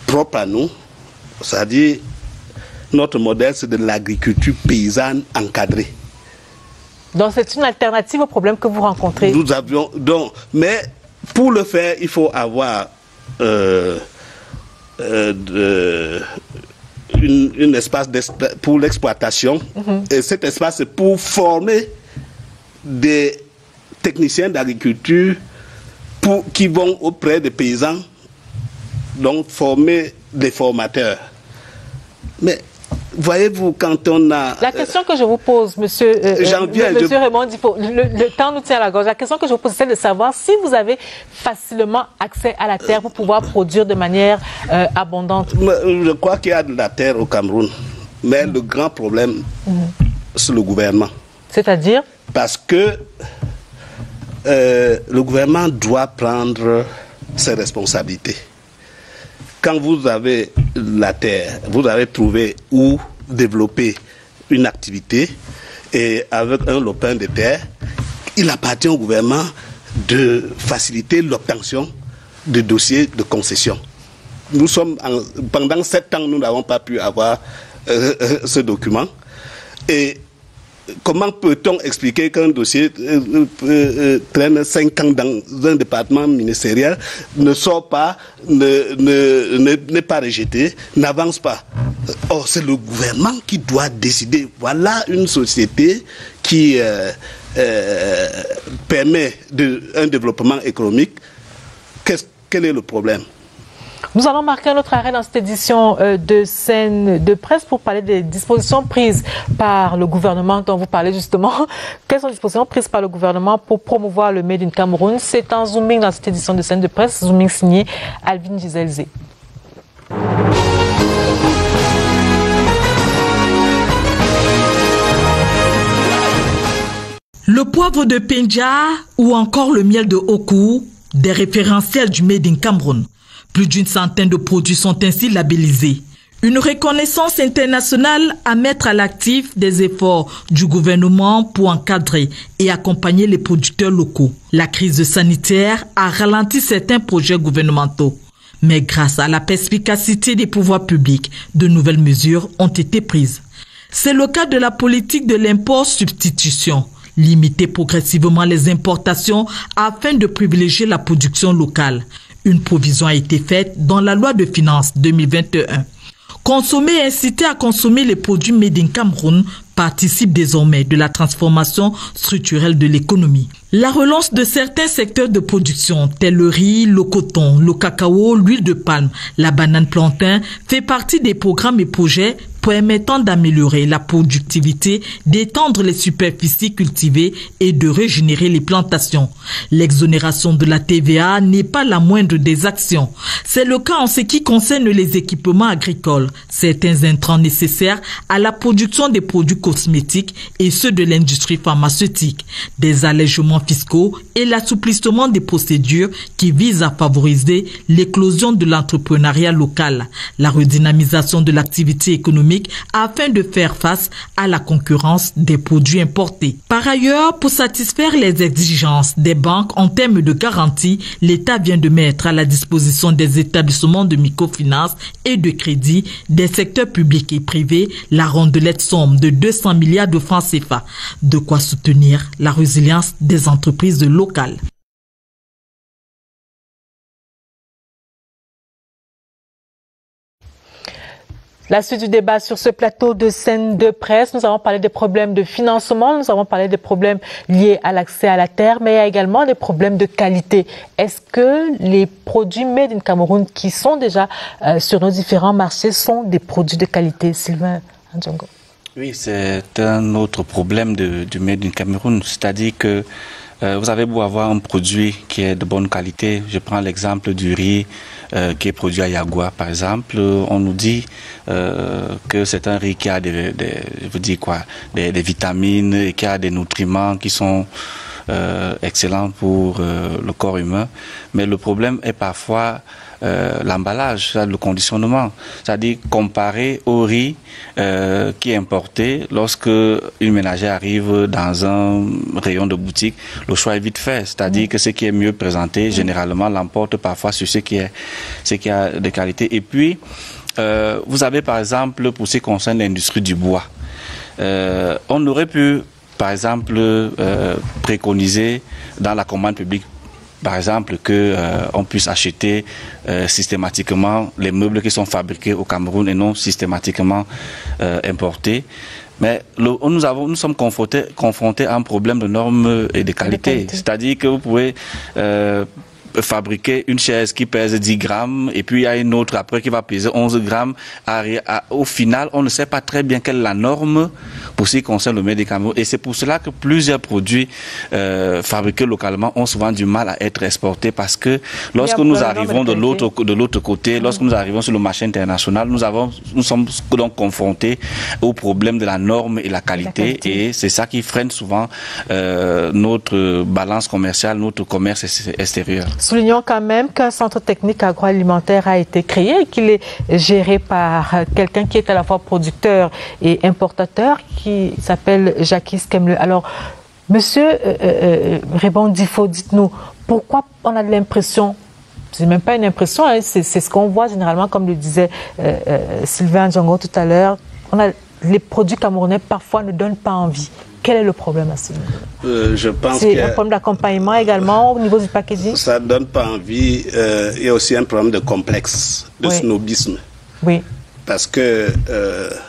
propre à nous. C'est-à-dire, notre modèle, c'est de l'agriculture paysanne encadrée. Donc, c'est une alternative au problème que vous rencontrez. Nous avions donc, mais pour le faire, il faut avoir un espace pour l'exploitation. Et cet espace, c'est pour former des techniciens d'agriculture qui vont auprès des paysans, donc former des formateurs. Mais voyez-vous, quand on a... La question que je vous pose, monsieur Raymond, le temps nous tient à la gorge. La question que je vous pose, c'est de savoir si vous avez facilement accès à la terre pour pouvoir produire de manière abondante. Je crois qu'il y a de la terre au Cameroun. Mais le grand problème, c'est le gouvernement. C'est-à-dire? Parce que le gouvernement doit prendre ses responsabilités. Quand vous avez la terre, vous avez trouvé où développer une activité et avec un lopin de terre, il appartient au gouvernement de faciliter l'obtention de dossiers de concession. Nous sommes pendant 7 ans, nous n'avons pas pu avoir ce document. Et comment peut-on expliquer qu'un dossier traîne 5 ans dans un département ministériel, ne sort pas, n'est pas rejeté, n'avance pas? Or, c'est le gouvernement qui doit décider. Voilà une société qui permet un développement économique. Quel est le problème? Nous allons marquer un autre arrêt dans cette édition de Scène de Presse pour parler des dispositions prises par le gouvernement dont vous parlez justement. Quelles sont les dispositions prises par le gouvernement pour promouvoir le Made in Cameroun? C'est un zooming dans cette édition de Scène de Presse, zooming signé Alvin Giselzé. Le poivre de Penja ou encore le miel de Oku, des référentiels du Made in Cameroun. Plus d'une centaine de produits sont ainsi labellisés. Une reconnaissance internationale à mettre à l'actif des efforts du gouvernement pour encadrer et accompagner les producteurs locaux. La crise sanitaire a ralenti certains projets gouvernementaux. Mais grâce à la perspicacité des pouvoirs publics, de nouvelles mesures ont été prises. C'est le cas de la politique de l'import-substitution. Limiter progressivement les importations afin de privilégier la production locale. Une provision a été faite dans la loi de finances 2021. Consommer et inciter à consommer les produits Made in Cameroun participe désormais de la transformation structurelle de l'économie. La relance de certains secteurs de production, tels le riz, le coton, le cacao, l'huile de palme, la banane plantain, fait partie des programmes et projets permettant d'améliorer la productivité, d'étendre les superficies cultivées et de régénérer les plantations. L'exonération de la TVA n'est pas la moindre des actions. C'est le cas en ce qui concerne les équipements agricoles, certains intrants nécessaires à la production des produits cosmétiques et ceux de l'industrie pharmaceutique, des allègements fiscaux et l'assouplissement des procédures qui visent à favoriser l'éclosion de l'entrepreneuriat local, la redynamisation de l'activité économique économique afin de faire face à la concurrence des produits importés. Par ailleurs, pour satisfaire les exigences des banques en termes de garantie, l'État vient de mettre à la disposition des établissements de microfinance et de crédit des secteurs publics et privés la rondelette somme de 200 milliards de francs CFA, de quoi soutenir la résilience des entreprises locales. La suite du débat sur ce plateau de scène de presse, nous avons parlé des problèmes de financement, nous avons parlé des problèmes liés à l'accès à la terre, mais il y a également des problèmes de qualité. Est-ce que les produits made in Cameroun qui sont déjà sur nos différents marchés sont des produits de qualité, Sylvain Ndjongo? Oui, c'est un autre problème du made in Cameroun, c'est-à-dire que vous avez beau avoir un produit qui est de bonne qualité, je prends l'exemple du riz qui est produit à Yagua, par exemple, on nous dit que c'est un riz qui a des vitamines et qui a des nutriments qui sont excellents pour le corps humain, mais le problème est parfois l'emballage, le conditionnement, c'est-à-dire comparé au riz qui est importé, lorsque une ménagère arrive dans un rayon de boutique, le choix est vite fait, c'est-à-dire que ce qui est mieux présenté, généralement l'emporte parfois sur ce qui a de qualité. Et puis, vous avez par exemple, pour ce qui concerne l'industrie du bois, on aurait pu, par exemple, préconiser dans la commande publique, par exemple, qu'on puisse acheter systématiquement les meubles qui sont fabriqués au Cameroun et non systématiquement importés. Mais nous sommes confrontés à un problème de normes et de qualité. C'est-à-dire que vous pouvez fabriquer une chaise qui pèse 10 grammes et puis il y a une autre après qui va peser 11 grammes. Au final, on ne sait pas très bien quelle est la norme pour ce qui concerne le médicament. Et c'est pour cela que plusieurs produits fabriqués localement ont souvent du mal à être exportés parce que lorsque nous arrivons de l'autre côté, lorsque nous arrivons sur le marché international, nous sommes donc confrontés au problème de la norme et la qualité. Et c'est ça qui freine souvent notre balance commerciale, notre commerce extérieur. Soulignons quand même qu'un centre technique agroalimentaire a été créé et qu'il est géré par quelqu'un qui est à la fois producteur et importateur, qui s'appelle Jacques Kemle. Alors, monsieur Raymond Difo, dites-nous, pourquoi on a l'impression, c'est même pas une impression, hein, c'est ce qu'on voit généralement, comme le disait Sylvain Ndjongo tout à l'heure, les produits camerounais parfois ne donnent pas envie. Quel est le problème à ce niveau? Je pense c'est un problème d'accompagnement également au niveau du packaging. Ça ne donne pas envie. Il y a aussi un problème de complexe, de snobisme. Oui. Parce que...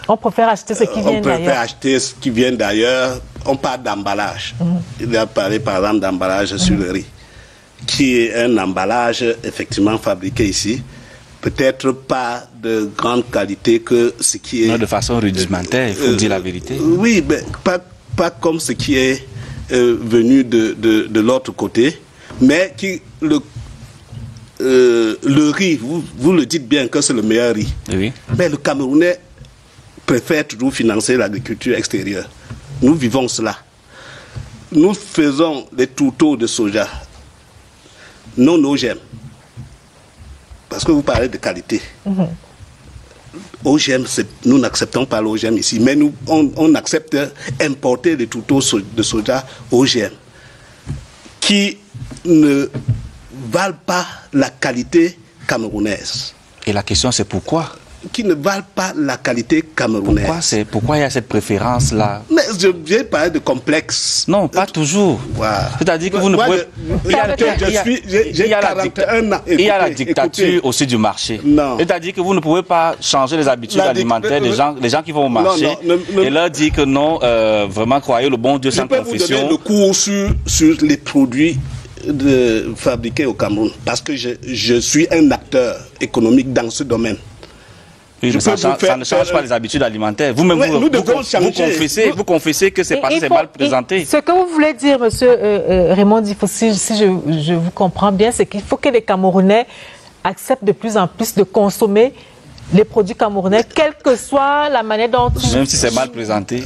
on préfère acheter ce qui vient d'ailleurs. On préfère acheter ce qui vient d'ailleurs. On parle d'emballage. Il a parlé par exemple d'emballage sur le riz, qui est un emballage effectivement fabriqué ici. Peut-être pas de grande qualité que ce qui est... Non, de façon rudimentaire, il faut dire la vérité. Oui, mais pas comme ce qui est venu de l'autre côté, mais qui le riz, vous le dites bien que c'est le meilleur riz. Oui. Mais le Camerounais préfère toujours financer l'agriculture extérieure. Nous vivons cela. Nous faisons des tourteaux de soja non OGM. Parce que vous parlez de qualité. OGM, nous n'acceptons pas l'OGM ici, mais on accepte importer des tourteaux de soja OGM qui ne valent pas la qualité camerounaise. Et la question c'est pourquoi? Qui ne valent pas la qualité camerounaise. Pourquoi il y a cette préférence-là? Mais je viens parler de complexe. Non, pas toujours. Voilà. C'est-à-dire que vous ne pouvez... J'ai 41 ans. Il y a la dictature aussi du marché. C'est-à-dire que vous ne pouvez pas changer les habitudes alimentaires des gens qui vont au marché et leur dire que non, vraiment croyez le bon Dieu sans confession. Je peux vous donner le cours sur les produits fabriqués au Cameroun parce que je suis un acteur économique dans ce domaine. Oui, mais ça ne change pas les habitudes alimentaires. Vous-même, vous confessez que c'est parce que c'est mal présenté. Ce que vous voulez dire, monsieur Raymond Difo, si je vous comprends bien, c'est qu'il faut que les Camerounais acceptent de plus en plus de consommer les produits camerounais, quelle que soit la manière dont... Même si c'est mal présenté.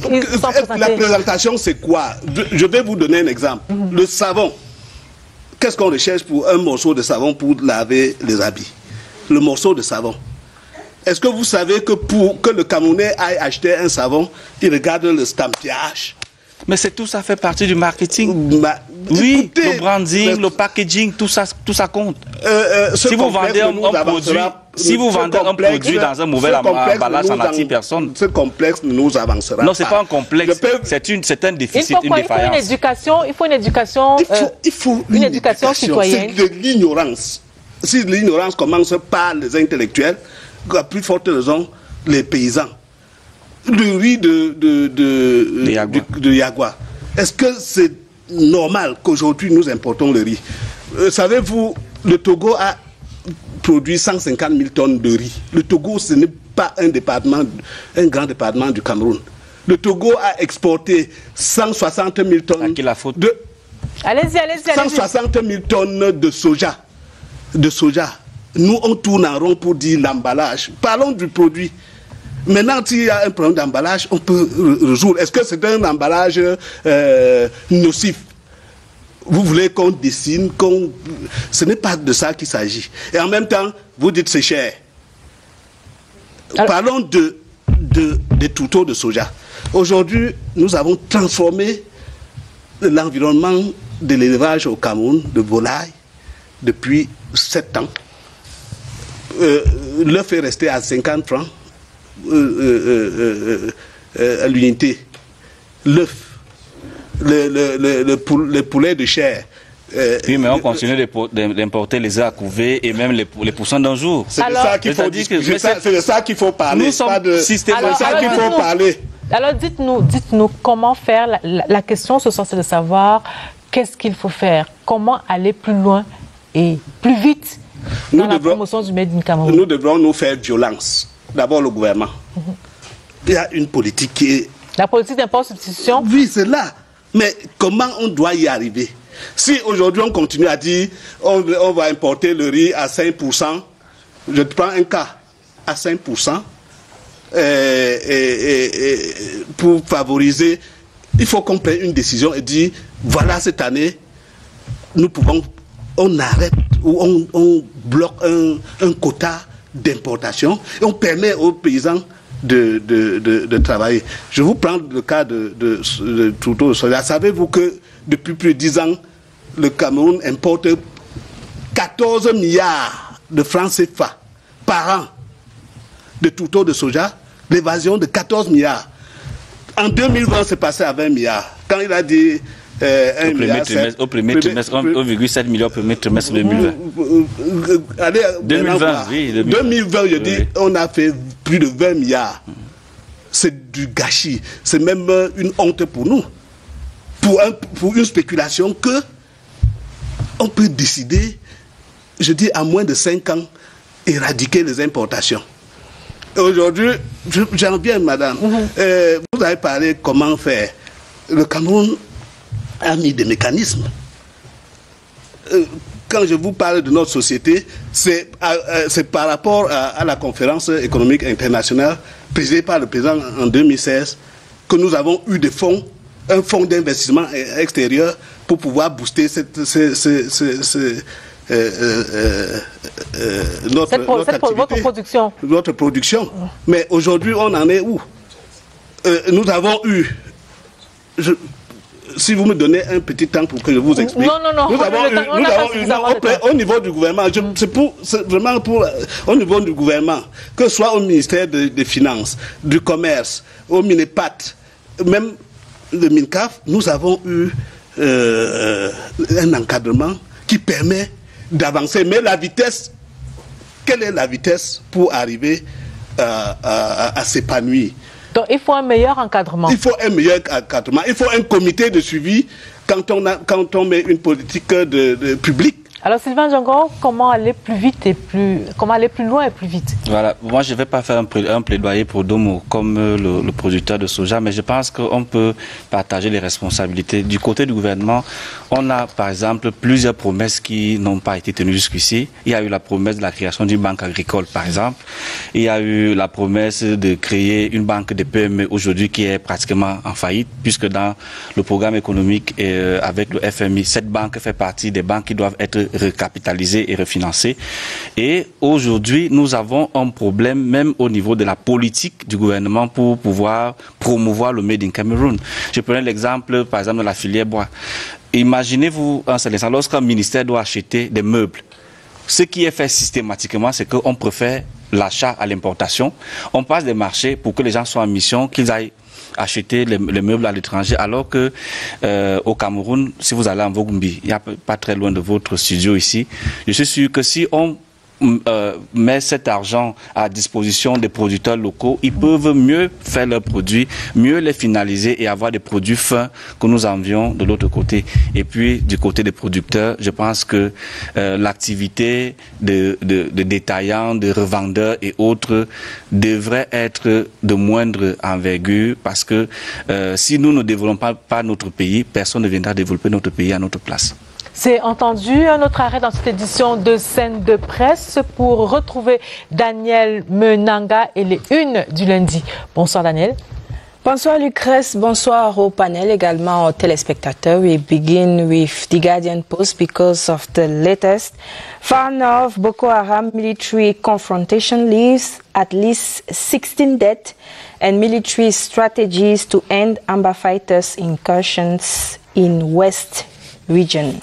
La présentation, c'est quoi? Je vais vous donner un exemple. Le savon. Qu'est-ce qu'on recherche pour un morceau de savon pour laver les habits? Le morceau de savon. Est-ce que vous savez que pour que le Camerounais aille acheter un savon, il regarde le stampillage? Mais c'est tout ça fait partie du marketing. Oui, écoutez, le branding, le packaging, tout ça compte. Si vous vendez un produit dans un mauvais emballage, ça n'attire personne. Ce complexe ne nous avancera non, c'est pas un complexe, c'est un déficit, une défaillance. Il faut une éducation citoyenne. C'est de l'ignorance. Si l'ignorance commence par les intellectuels, à plus forte raison, les paysans. Le riz de Yagua. Est-ce que c'est normal qu'aujourd'hui nous importons le riz? Savez-vous, le Togo a produit 150 000 tonnes de riz. Le Togo, ce n'est pas un grand département du Cameroun. Le Togo a exporté 160 000 tonnes de... Allez-y. 160 000 tonnes de soja. Nous, on tourne en rond pour dire l'emballage. Parlons du produit. Maintenant, s'il y a un problème d'emballage, on peut résoudre. Est-ce que c'est un emballage nocif? Vous voulez qu'on dessine, ce n'est pas de ça qu'il s'agit. Et en même temps, vous dites c'est cher. Parlons des tourteaux de soja. Aujourd'hui, nous avons transformé l'environnement de l'élevage au Cameroun de volailles depuis 7 ans. L'œuf est resté à 50 francs. À l'unité. L'œuf, le poulet de chair. Oui, mais on continue d'importer les œufs à couver et même les poussins d'un jour. C'est de ça qu'il faut discuter. C'est de ça qu'il faut parler. Nous sommes Alors dites-nous comment faire. La question ce soir, c'est de savoir qu'est-ce qu'il faut faire, comment aller plus loin et plus vite dans la promotion du Made in Cameroun. Nous devrons nous faire violence. D'abord le gouvernement. Il y a une politique qui est... La politique d'import-substitution? Oui, c'est là. Mais comment on doit y arriver? Si aujourd'hui on continue à dire on va importer le riz à 5%, je te prends un cas, à 5%, pour favoriser, il faut qu'on prenne une décision et dire, voilà, cette année, on arrête ou on bloque un quota d'importation et on permet aux paysans de travailler. Je vous prends le cas de tourteaux de soja. Savez-vous que depuis plus de 10 ans, le Cameroun importe 14 milliards de francs CFA par an de tourteaux de soja, l'évasion de 14 milliards. En 2020, c'est passé à 20 milliards. Quand il a dit au premier trimestre, 1,7 million au premier trimestre 2020. Allez, 2020, oui. 2020, je dis, on a fait plus de 20 milliards. C'est du gâchis. C'est même une honte pour nous. Pour une spéculation que on peut décider, je dis, à moins de 5 ans, éradiquer les importations. Aujourd'hui, j'en viens, madame. Vous avez parlé comment faire. Le Cameroun a mis des mécanismes. Quand je vous parle de notre société, c'est par rapport à la conférence économique internationale présidée par le président en 2016 que nous avons eu des fonds, un fonds d'investissement extérieur pour pouvoir booster notre production. Mais aujourd'hui, on en est où? Nous avons eu... Si vous me donnez un petit temps pour que je vous explique. Non. Nous avons eu au niveau du gouvernement, c'est vraiment au niveau du gouvernement, que ce soit au ministère des Finances, du Commerce, au Minepat, même le MINCAF, nous avons eu un encadrement qui permet d'avancer. Mais la vitesse, quelle est la vitesse pour arriver à s'épanouir? Donc il faut un meilleur encadrement. Il faut un meilleur encadrement. Il faut un comité de suivi quand on met une politique publique. Alors Sylvain Django, comment aller plus loin et plus vite? Voilà, moi je ne vais pas faire un plaidoyer pour Domo comme le producteur de soja, mais je pense qu'on peut partager les responsabilités. Du côté du gouvernement, on a par exemple plusieurs promesses qui n'ont pas été tenues jusqu'ici. Il y a eu la promesse de la création d'une banque agricole par exemple. Il y a eu la promesse de créer une banque de PME aujourd'hui qui est pratiquement en faillite, puisque dans le programme économique avec le FMI, cette banque fait partie des banques qui doivent être recapitaliser et refinancer. Et aujourd'hui, nous avons un problème même au niveau de la politique du gouvernement pour pouvoir promouvoir le Made in Cameroun. Je prenais l'exemple, par exemple, de la filière bois. Imaginez-vous, lorsqu'un ministère doit acheter des meubles, ce qui est fait systématiquement, c'est qu'on préfère l'achat à l'importation. On passe des marchés pour que les gens soient en mission, qu'ils aillent acheter les meubles à l'étranger, alors que au Cameroun, si vous allez en Vogumbi, il n'y a pas très loin de votre studio ici, je suis sûr que si on met cet argent à disposition des producteurs locaux, ils peuvent mieux faire leurs produits, mieux les finaliser et avoir des produits fins que nous envions de l'autre côté. Et puis, du côté des producteurs, je pense que l'activité de détaillants, de revendeurs et autres devrait être de moindre envergure parce que si nous ne développons pas notre pays, personne ne viendra développer notre pays à notre place. C'est entendu. Un autre arrêt dans cette édition de Scène de presse pour retrouver Daniel Menanga et les unes du lundi. Bonsoir Daniel. Bonsoir Lucrèce, bonsoir au panel, également aux téléspectateurs. We begin with the Guardian Post because of the latest. Far North Boko Haram military confrontation leaves at least 16 dead and military strategies to end Amba fighters' incursions in West region.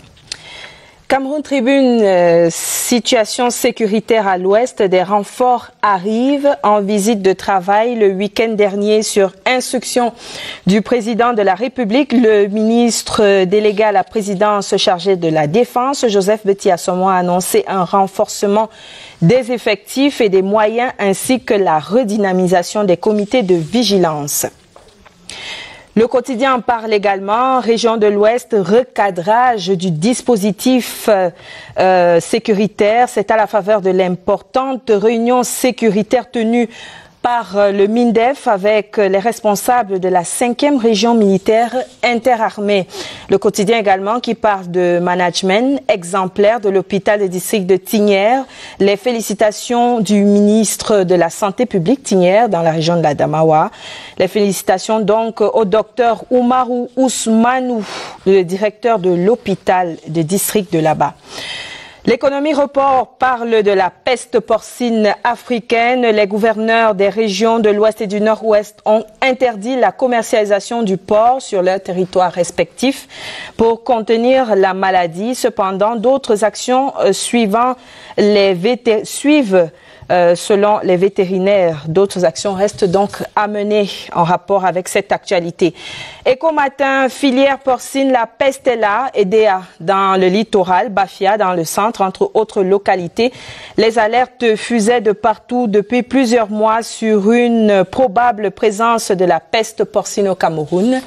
Cameroun Tribune, situation sécuritaire à l'ouest, des renforts arrivent en visite de travail le week-end dernier sur instruction du président de la République. Le ministre délégué à la présidence chargé de la défense, Joseph Beti Assomo, a annoncé un renforcement des effectifs et des moyens ainsi que la redynamisation des comités de vigilance. Le quotidien en parle également. Région de l'Ouest, recadrage du dispositif sécuritaire. C'est à la faveur de l'importante réunion sécuritaire tenue par le MINDEF avec les responsables de la 5e région militaire interarmée. Le quotidien également qui parle de management exemplaire de l'hôpital de district de Tignière. Les félicitations du ministre de la Santé publique Tignière dans la région de la Damawa. Les félicitations donc au docteur Oumarou Ousmanou, le directeur de l'hôpital de district de là-bas. L'économie report parle de la peste porcine africaine. Les gouverneurs des régions de l'Ouest et du Nord-Ouest ont interdit la commercialisation du porc sur leurs territoires respectifs pour contenir la maladie. Cependant, d'autres actions suivent selon les vétérinaires. D'autres actions restent donc à mener en rapport avec cette actualité. Éco Matin, filière porcine, la peste est là, EDA dans le littoral, Bafia dans le centre, entre autres localités. Les alertes fusaient de partout depuis plusieurs mois sur une probable présence de la peste porcine au Cameroun.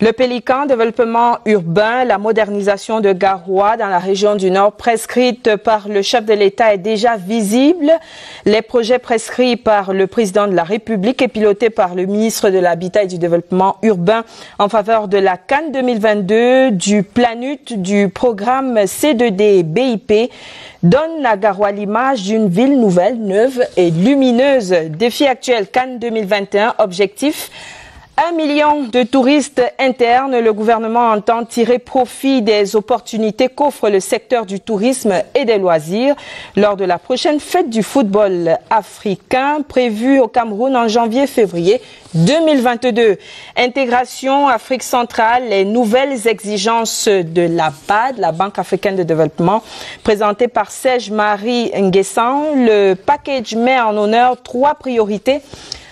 Le Pélican, développement urbain, la modernisation de Garoua dans la région du Nord prescrite par le chef de l'État est déjà visible. Les projets prescrits par le président de la République et pilotés par le ministre de l'Habitat et du Développement urbain en faveur de la Cannes 2022, du Planut, du programme C2D BIP donne à Garoua l'image d'une ville nouvelle, neuve et lumineuse. Défi actuel Cannes 2021, objectif 1 million de touristes internes. Le gouvernement entend tirer profit des opportunités qu'offre le secteur du tourisme et des loisirs lors de la prochaine fête du football africain prévue au Cameroun en janvier-février 2022. Intégration Afrique centrale, les nouvelles exigences de la BAD, la Banque africaine de développement, présentée par Serge Marie Nguessan. Le package met en honneur 3 priorités.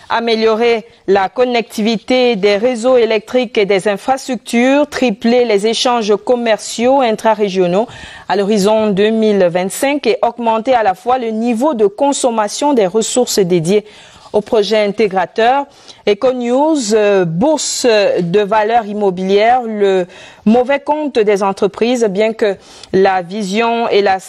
Améliorer la connectivité des réseaux électriques et des infrastructures, tripler les échanges commerciaux intra-régionaux à l'horizon 2025 et augmenter à la fois le niveau de consommation des ressources dédiées au projet intégrateur. EcoNews, bourse de valeur immobilière, le mauvais compte des entreprises, bien que la vision et la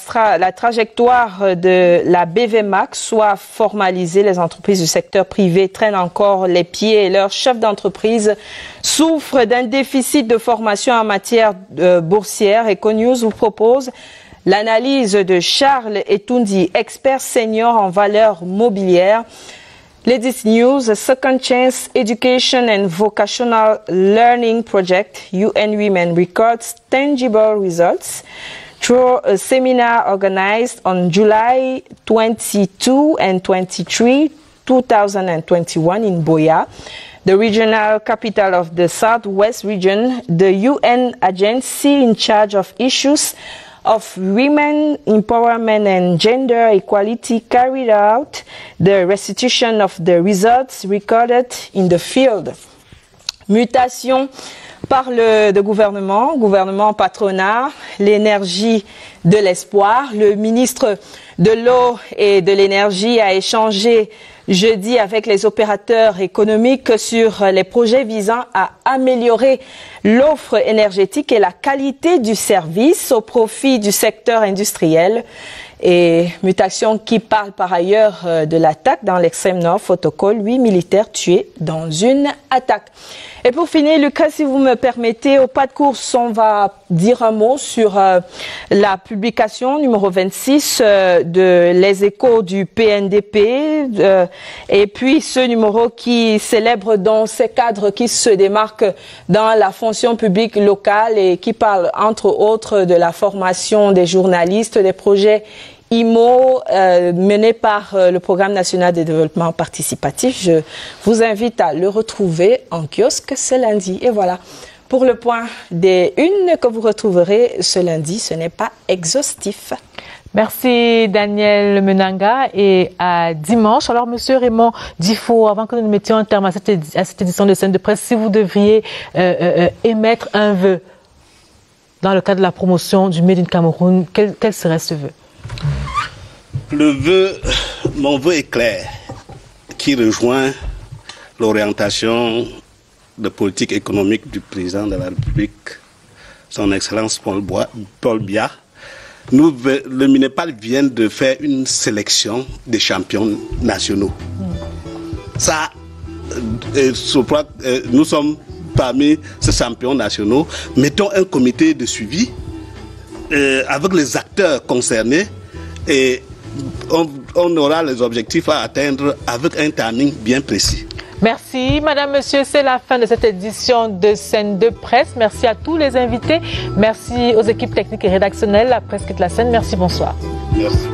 trajectoire de la BVMAX soient formalisées, les entreprises du secteur privé traînent encore les pieds et leurs chefs d'entreprise souffrent d'un déficit de formation en matière boursière. EcoNews vous propose l'analyse de Charles Etundi, expert senior en valeur mobilière. Ladies News, Second Chance Education and Vocational Learning Project, UN Women records tangible results. through a seminar organized on July 22 and 23, 2021 in Buea, the regional capital of the Southwest region. The UN agency in charge of issues of women empowerment and gender equality carried out the restitution of the results recorded in the field. Mutation par le gouvernement patronat, l'énergie de l'espoir. Le ministre de l'eau et de l'énergie a échangé jeudi avec les opérateurs économiques sur les projets visant à améliorer l'offre énergétique et la qualité du service au profit du secteur industriel. Et mutation qui parle par ailleurs de l'attaque dans l'extrême nord, protocole 8 militaires tués dans une attaque. Et pour finir, Lucas, si vous me permettez, au pas de course, on va dire un mot sur la publication numéro 26 de Les Échos du PNDP et puis ce numéro qui célèbre dans ces cadres qui se démarquent dans la fonction publique locale et qui parle entre autres de la formation des journalistes, des projets IMO mené par le Programme national de développement participatif. Je vous invite à le retrouver en kiosque ce lundi. Et voilà, pour le point des unes que vous retrouverez ce lundi, ce n'est pas exhaustif. Merci Daniel Menanga et à dimanche. Alors Monsieur Raymond Difo, avant que nous mettions un terme à cette édition de Scène de Presse, si vous devriez émettre un vœu dans le cadre de la promotion du Made in Cameroun, quel serait ce vœu? Mon vœu est clair, qui rejoint l'orientation de politique économique du président de la République, son Excellence Paul Biya. Le Minepal vient de faire une sélection des champions nationaux. Ça, nous sommes parmi ces champions nationaux. Mettons un comité de suivi avec les acteurs concernés et on aura les objectifs à atteindre avec un timing bien précis. Merci, Madame, Monsieur. C'est la fin de cette édition de Scène de Presse. Merci à tous les invités. Merci aux équipes techniques et rédactionnelles. La presse quitte la scène. Merci, bonsoir. Merci.